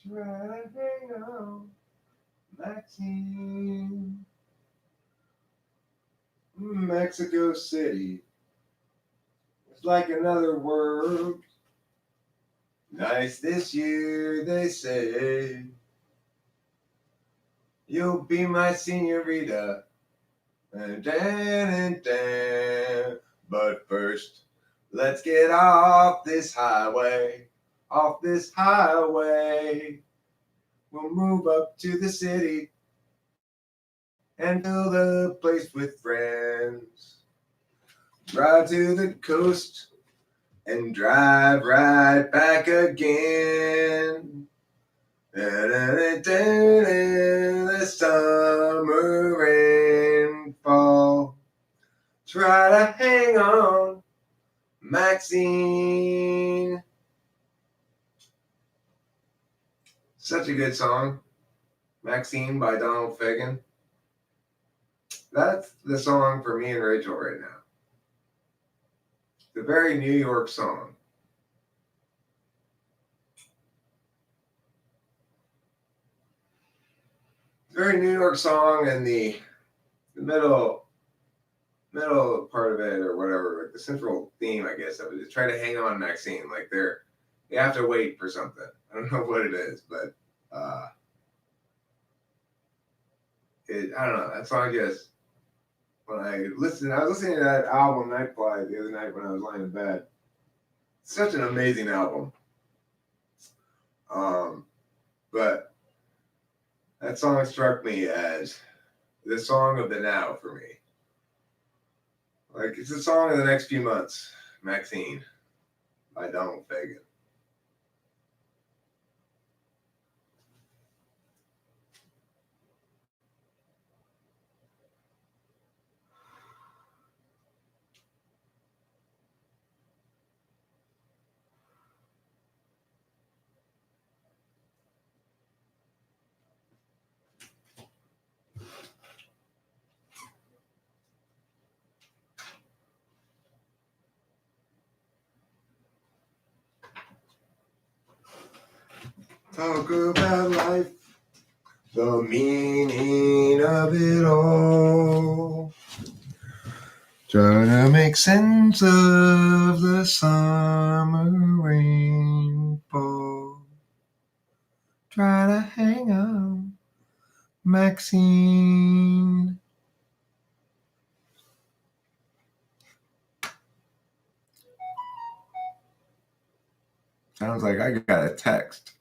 Try to hang on, Maxine. Mexico City. It's like another world. Nice this year, they say. You'll be my senorita. And dan. But first, let's get off this highway. Off this highway. We'll move up to the city and fill the place with friends. Ride to the coast and drive right back again. The summer rainfall. Try to hang on, Maxine. Such a good song. Maxine by Donald Fagen. That's the song for me and Rachel right now. The very New York song. Very New York song, and the middle part of it, or whatever, like the central theme, I guess, of it is try to hang on, Maxine. Like they have to wait for something. I don't know what it is, but I don't know. That song just, when I was listening to that album Nightfly the other night when I was lying in bed. Such an amazing album. But that song struck me as the song of the now for me. Like, it's a song of the next few months. Maxine by Donald Fagen. Talk about life, the meaning of it all. Try to make sense of the summer rainfall. Try to hang on, Maxine. Sounds like I got a text.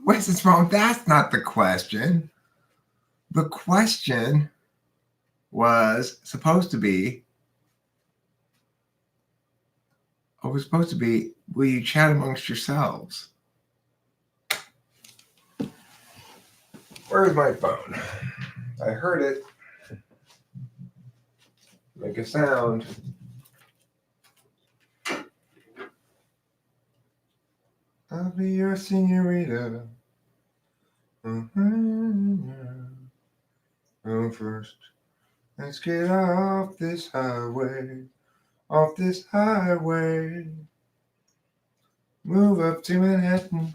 What's this wrong? That's not the question. The question was supposed to be, will you chat amongst yourselves? Where's my phone? I heard it make a sound. I'll be your senorita. Oh, first, let's get off this highway. Off this highway. Move up to Manhattan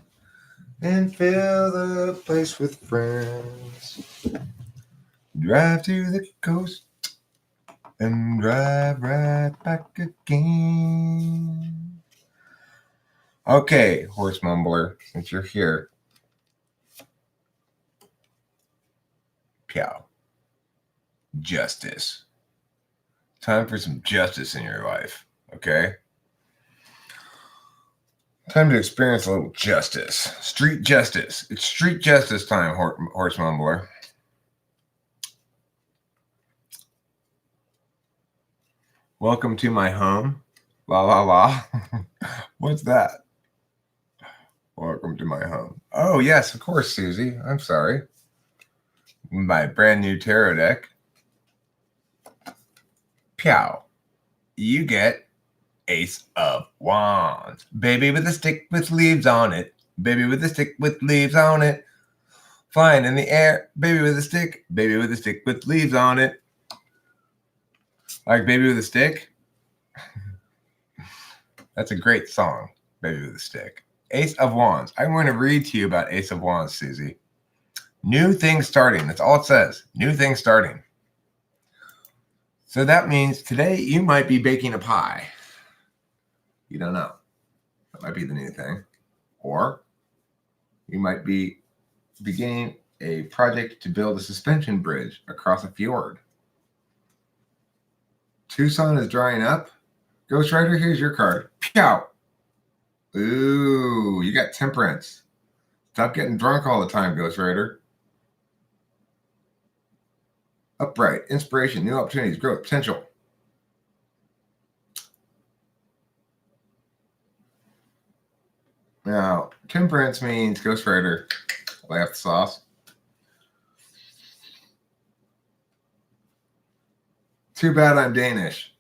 and fill the place with friends. Drive to the coast and drive right back again. Okay, horse mumbler, since you're here. Piao. Justice. Time for some justice in your life, okay? Time to experience a little justice. Street justice. It's street justice time, horse mumbler. Welcome to my home. La la la. What's that? Welcome to my home. Oh, yes, of course, Susie. I'm sorry. My brand new tarot deck. Piao. You get Ace of Wands. Baby with a stick with leaves on it. Baby with a stick with leaves on it. Flying in the air. Baby with a stick. Baby with a stick with leaves on it. Like baby with a stick? That's a great song, Baby with a Stick. Ace of Wands. I'm going to read to you about Ace of Wands, Susie. New things starting. That's all it says. New things starting. So that means today you might be baking a pie. You don't know. That might be the new thing. Or you might be beginning a project to build a suspension bridge across a fjord. Tucson is drying up. Ghost Rider, here's your card. Pew! Ooh, you got temperance. Stop getting drunk all the time, Ghost Rider. Upright, inspiration, new opportunities, growth, potential. Now, temperance means Ghost Rider, lay off the sauce. Too bad I'm Danish.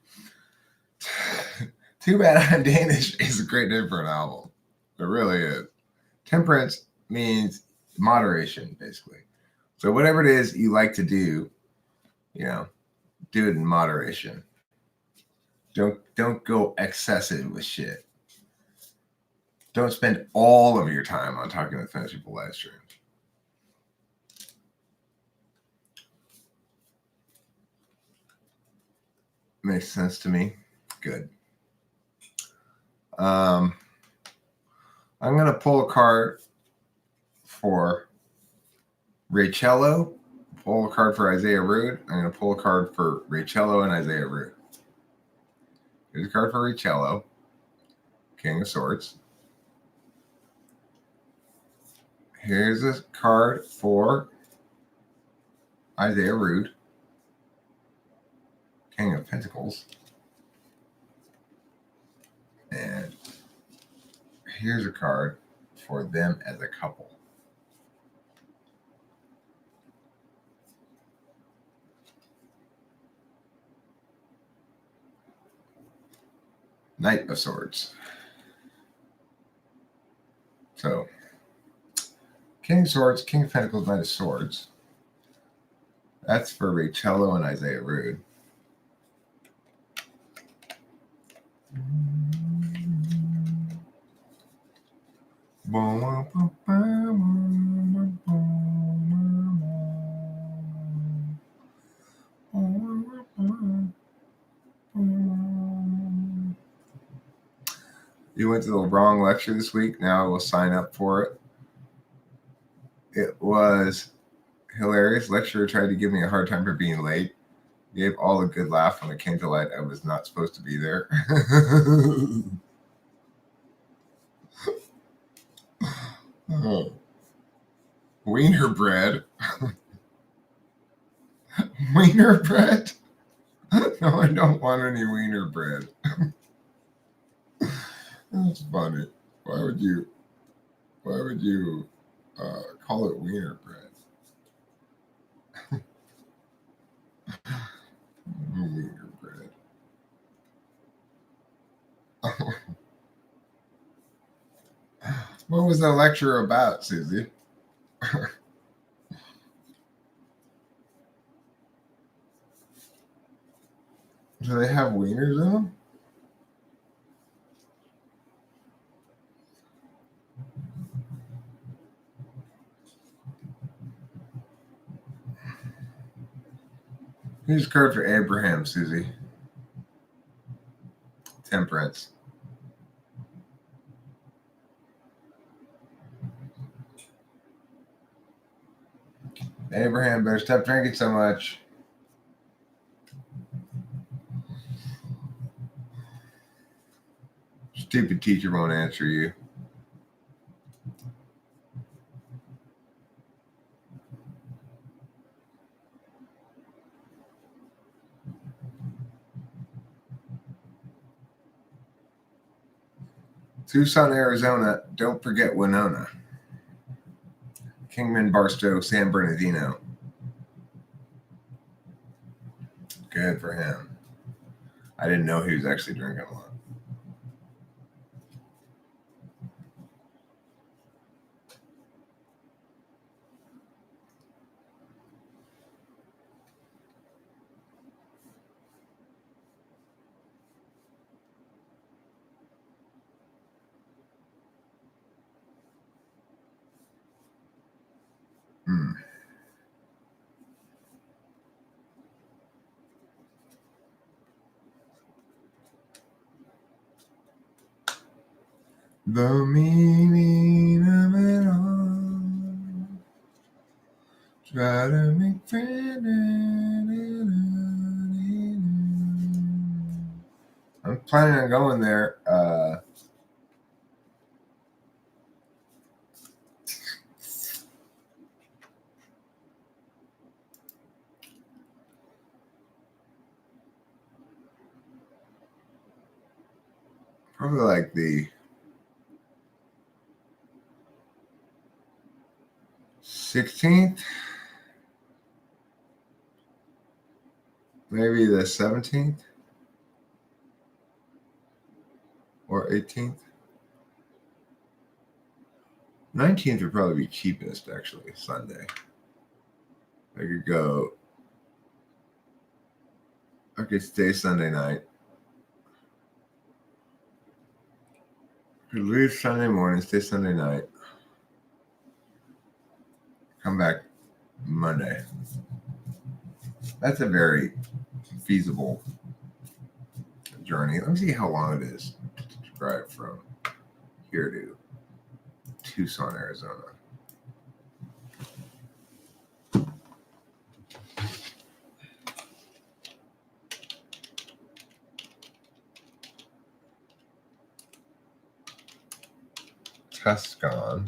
Too bad I'm Danish is a great name for an album. It really is. Temperance means moderation, basically. So whatever it is you like to do, do it in moderation. Don't go excessive with shit. Don't spend all of your time on talking with famous people live streams. Makes sense to me. Good. I'm going to pull a card for Raycello. Pull a card for Isaiah Rude. I'm going to pull a card for Raycello and Isaiah Rude. Here's a card for Raycello, King of Swords. Here's a card for Isaiah Rude, King of Pentacles. And here's a card for them as a couple. Knight of Swords. So, King of Swords, King of Pentacles, Knight of Swords. That's for Raycello and Isaiah Rude. You went to the wrong lecture this week. Now I will sign up for it. It was hilarious. Lecturer tried to give me a hard time for being late. Gave all a good laugh when it came to light. I was not supposed to be there. Oh. Wiener bread. Wiener bread? No, I don't want any wiener bread. That's funny. Why would you call it wiener bread? Wiener bread. What was the lecture about, Susie? Do they have wieners in them? Here's a card for Abraham, Susie. Temperance. Abraham, better stop drinking so much. Stupid teacher won't answer you. Tucson, Arizona. Don't forget Winona. Kingman, Barstow, San Bernardino. Good for him. I didn't know he was actually drinking a lot. The meaning of it all. Try to make friends. I'm planning on going there. Probably like the 16th, maybe the 17th or 18th. 19th would probably be cheapest, actually, Sunday. I could go. I could stay Sunday night. Could leave Sunday morning, stay Sunday night, come back Monday. That's a very feasible journey. Let me see how long it is to drive from here to Tucson, Arizona. Tucson,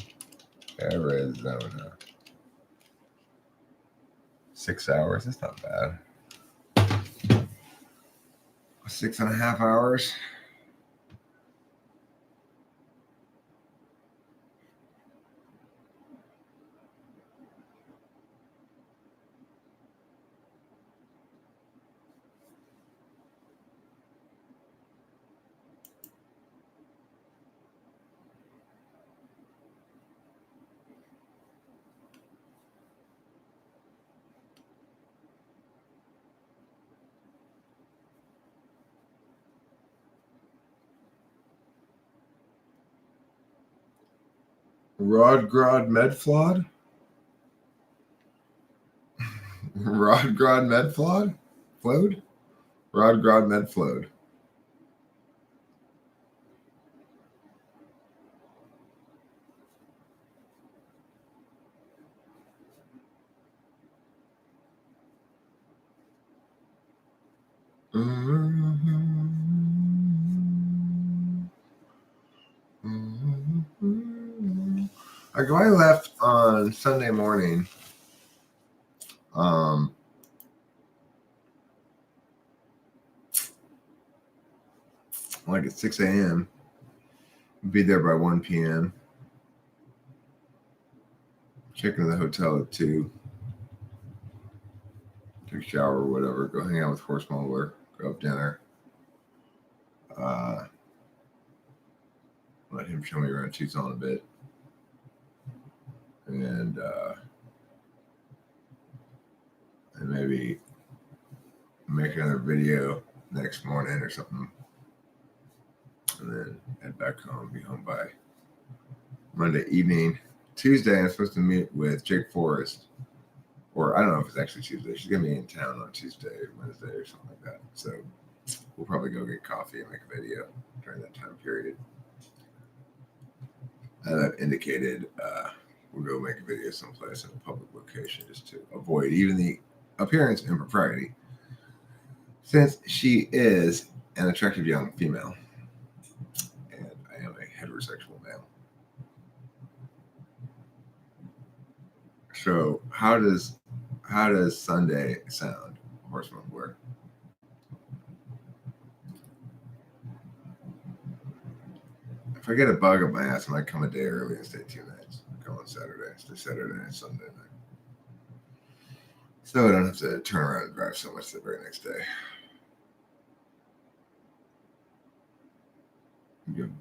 Arizona. 6 hours. That's not bad. 6.5 hours. Rodgrod Medflod? Rodgrod Medflod? Flowed? Rodgrod Medflowed. I left on Sunday morning. Like at 6 a.m. Be there by 1 p.m. Check into the hotel at 2. Take a shower or whatever. Go hang out with Horse Mumbler. Go have dinner. Let him show me around Tucson a bit. And maybe make another video next morning or something. And then head back home. Be home by Monday evening. Tuesday, I'm supposed to meet with Jake Forrest. Or I don't know if it's actually Tuesday. She's going to be in town on Tuesday, Wednesday, or something like that. So we'll probably go get coffee and make a video during that time period. And I've indicated we'll go make a video someplace in a public location just to avoid even the appearance impropriety, since she is an attractive young female and I am a heterosexual male. So how does Sunday sound, Horse Mumbler? If I get a bug up my ass, I might come a day early and stay 2 nights. Come on Saturday, stay Saturday and Sunday night. So I don't have to turn around and drive so much the very next day.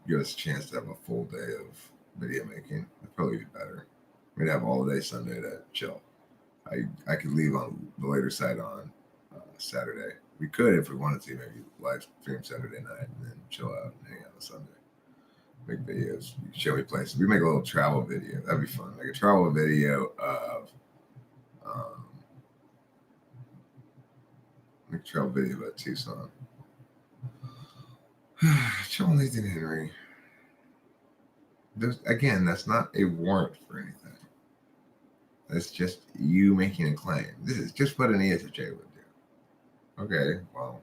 Give us a chance to have a full day of video making. That'd probably be better. We'd have all day Sunday to chill. I could leave on the later side on Saturday. We could, if we wanted to, maybe live stream Saturday night and then chill out and hang out on Sunday. Make videos. You can show me places. We make a little travel video. That'd be fun. Like a travel video of make a travel video about Tucson. John Nathan Henry. Again, that's not a warrant for anything. That's just you making a claim. This is just what an ESFJ would do. Okay, well,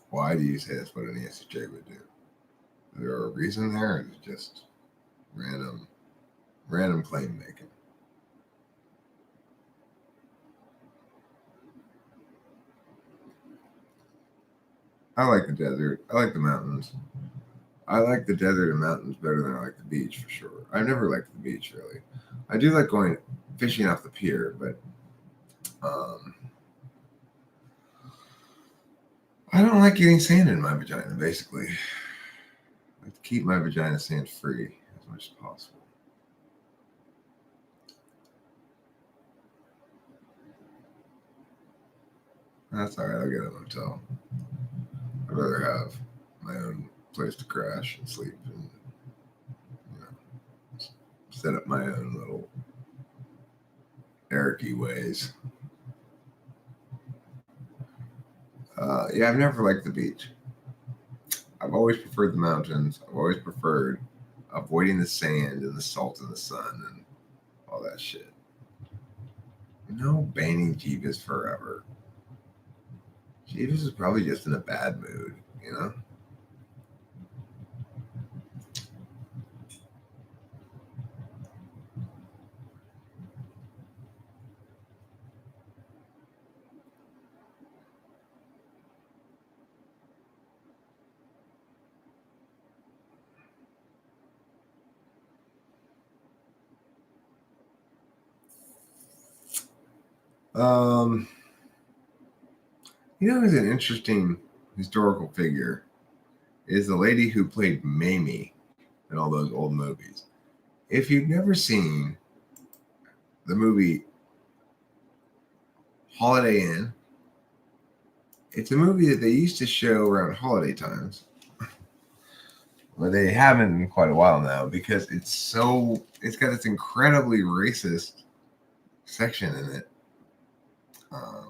why do you say that's what an ESFJ would do? Is there a reason there, or is it just random claim making? I like the desert. I like the mountains. I like the desert and mountains better than I like the beach for sure. I've never liked the beach really. I do like going fishing off the pier, but I don't like getting sand in my vagina. Basically, I like to keep my vagina sand free as much as possible. That's all right. I'll get a motel. I'd rather have my own place to crash and sleep and set up my own little Eric-y ways. Yeah, I've never liked the beach. I've always preferred the mountains. I've always preferred avoiding the sand and the salt and the sun and all that shit. No banning Jeeves forever. Jeeves is probably just in a bad mood, you know? Um, who's an interesting historical figure is the lady who played Mamie in all those old movies. If you've never seen the movie Holiday Inn, it's a movie that they used to show around holiday times. Well, they haven't in quite a while now because it's got this incredibly racist section in it. Um,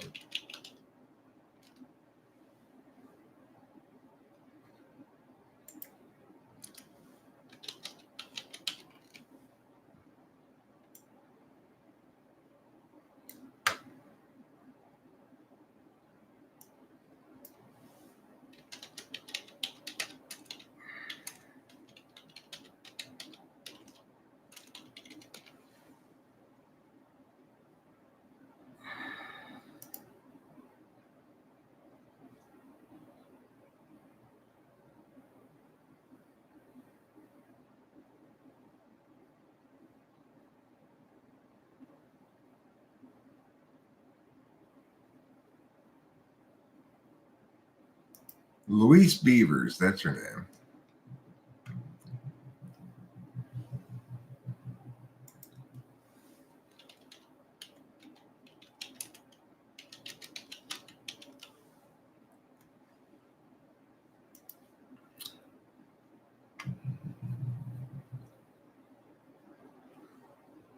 Louise Beavers, that's her name.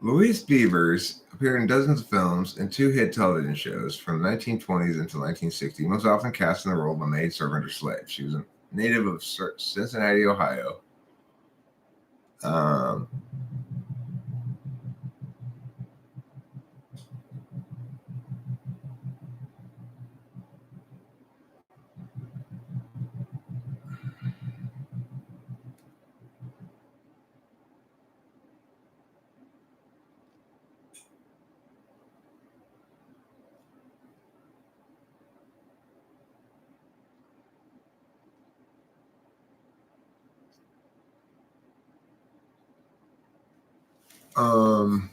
Louise Beavers appeared in dozens of films and 2 hit television shows from the 1920s until 1960, most often cast in the role of a maid servant or slave. She was a native of Cincinnati, Ohio. Um, um,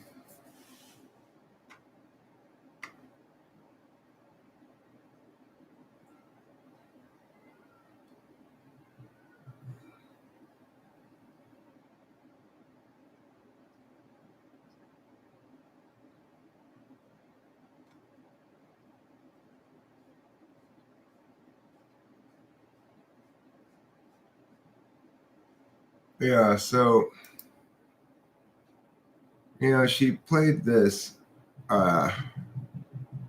yeah, so she played this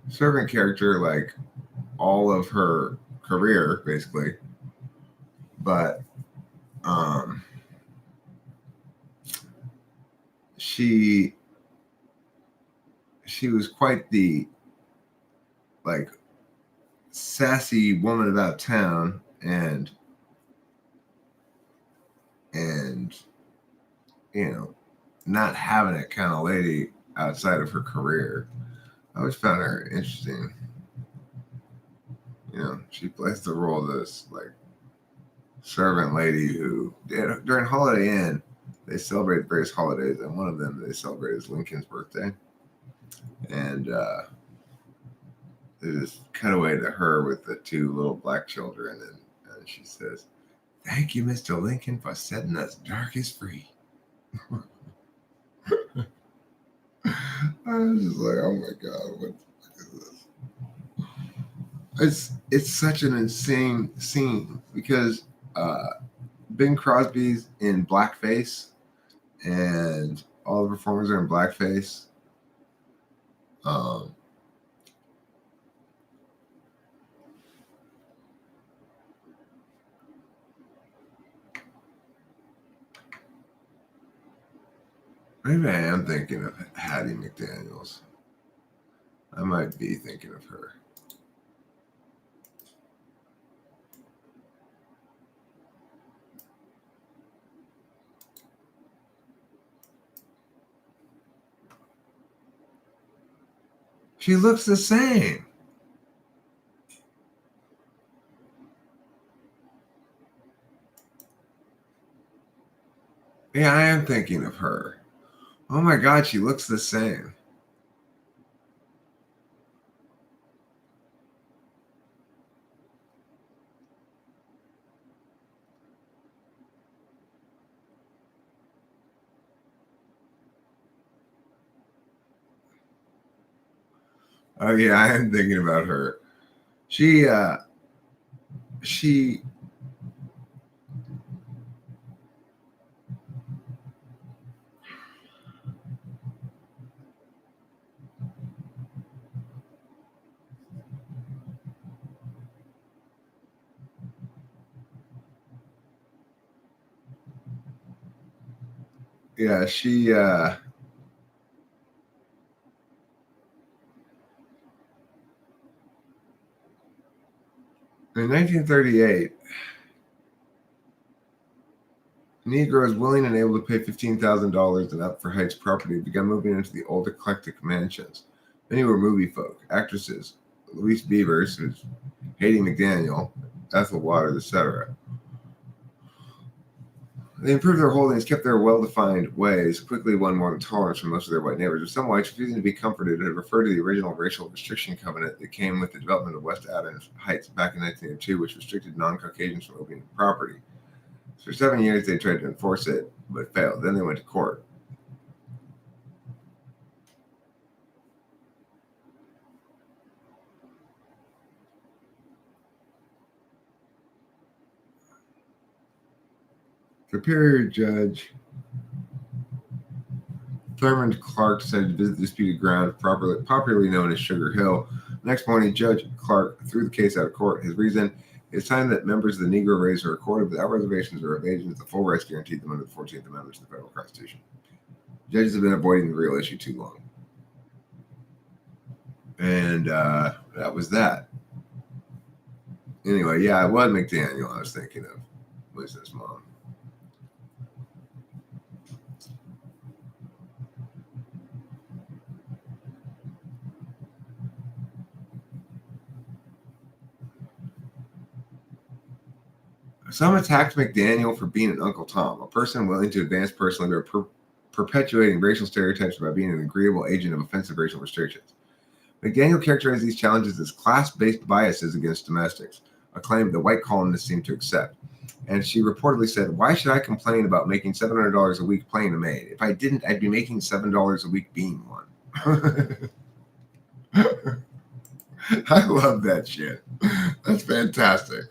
servant character like all of her career, basically. But she was quite the like sassy woman about town, and you know, not having it kind of lady outside of her career. I always found her interesting. You know, she plays the role of this like servant lady who during Holiday Inn they celebrate various holidays, and one of them they celebrate is Lincoln's birthday, and they just cut away to her with the two little black children, and she says, "Thank you, Mr. Lincoln, for setting us darkies free." I was just like, "Oh my god, what the fuck is this?" It's such an insane scene because Bing Crosby's in blackface, and all the performers are in blackface. Um, Maybe I am thinking of Hattie McDaniels. I might be thinking of her. She looks the same. Yeah, I am thinking of her. Oh my god, she looks the same. Oh yeah, I am thinking about her. She she yeah, she in 1938, Negroes willing and able to pay $15,000 and up for Heights property began moving into the old eclectic mansions. Many were movie folk, actresses, Louise Beavers, who's Haiti McDaniel, Ethel Waters, etc. They improved their holdings, kept their well-defined ways, quickly won more than tolerance from most of their white neighbors, with some whites refusing to be comforted and referred to the original racial restriction covenant that came with the development of West Adams Heights back in 1902, which restricted non-Caucasians from owning property. For 7 years, they tried to enforce it, but failed. Then they went to court. Superior Judge Thurmond Clark decided to visit the disputed ground, popularly known as Sugar Hill. Next morning, Judge Clark threw the case out of court. His reason: it's time that members of the Negro race are recorded without reservations or evasions. The full rights guaranteed them under the 14th Amendment to the federal Constitution. Judges have been avoiding the real issue too long. And that was that. Anyway, yeah, it was McDaniel I was thinking of. Was his mom. Some attacked McDaniel for being an Uncle Tom, a person willing to advance personally by perpetuating racial stereotypes by being an agreeable agent of offensive racial restrictions. McDaniel characterized these challenges as class-based biases against domestics, a claim the white colonists seemed to accept. And she reportedly said, "Why should I complain about making $700 a week playing a maid? If I didn't, I'd be making $7 a week being one." I love that shit. That's fantastic.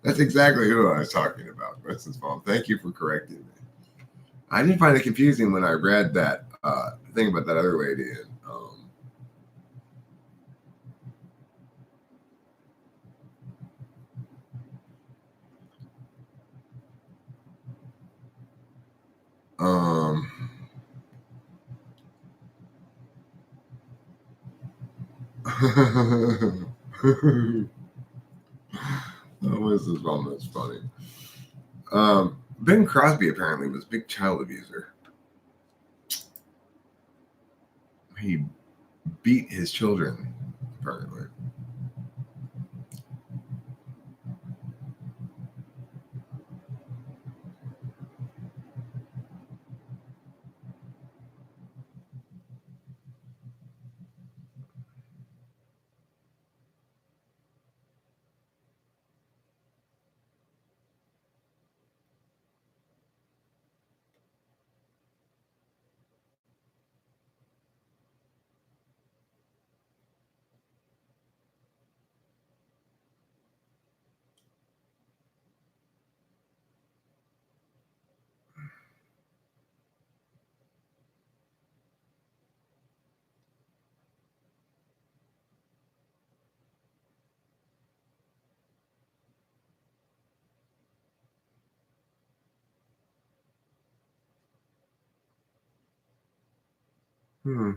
That's exactly who I was talking about, Mrs. Baum. Thank you for correcting me. I didn't find it confusing when I read that thing about that other lady. And, um, Oh, this is one that's funny. Ben Crosby apparently was a big child abuser. He beat his children, apparently. Hmm.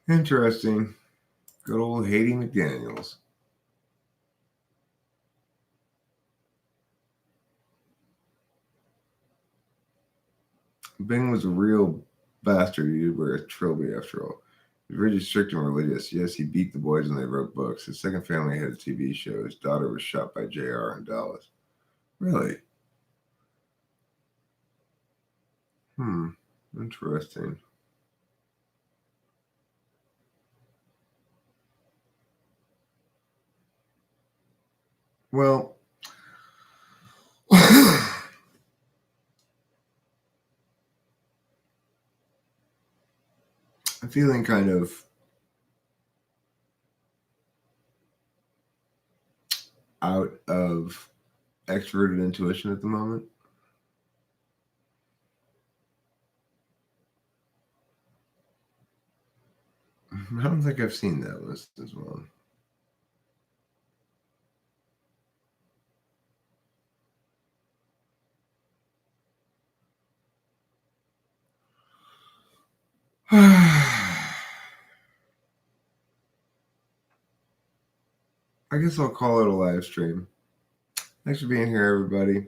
Interesting. Good old Haiti McDaniels. Ben was a real bastard. He did wear a trilby after all. He was really strict and religious. Yes, he beat the boys when they wrote books. His second family had a TV show. His daughter was shot by JR in Dallas. Really? Hmm. Interesting. Well, I'm feeling kind of out of extroverted intuition at the moment. I don't think I've seen that list as well. I guess I'll call it a live stream. Thanks for being here, everybody.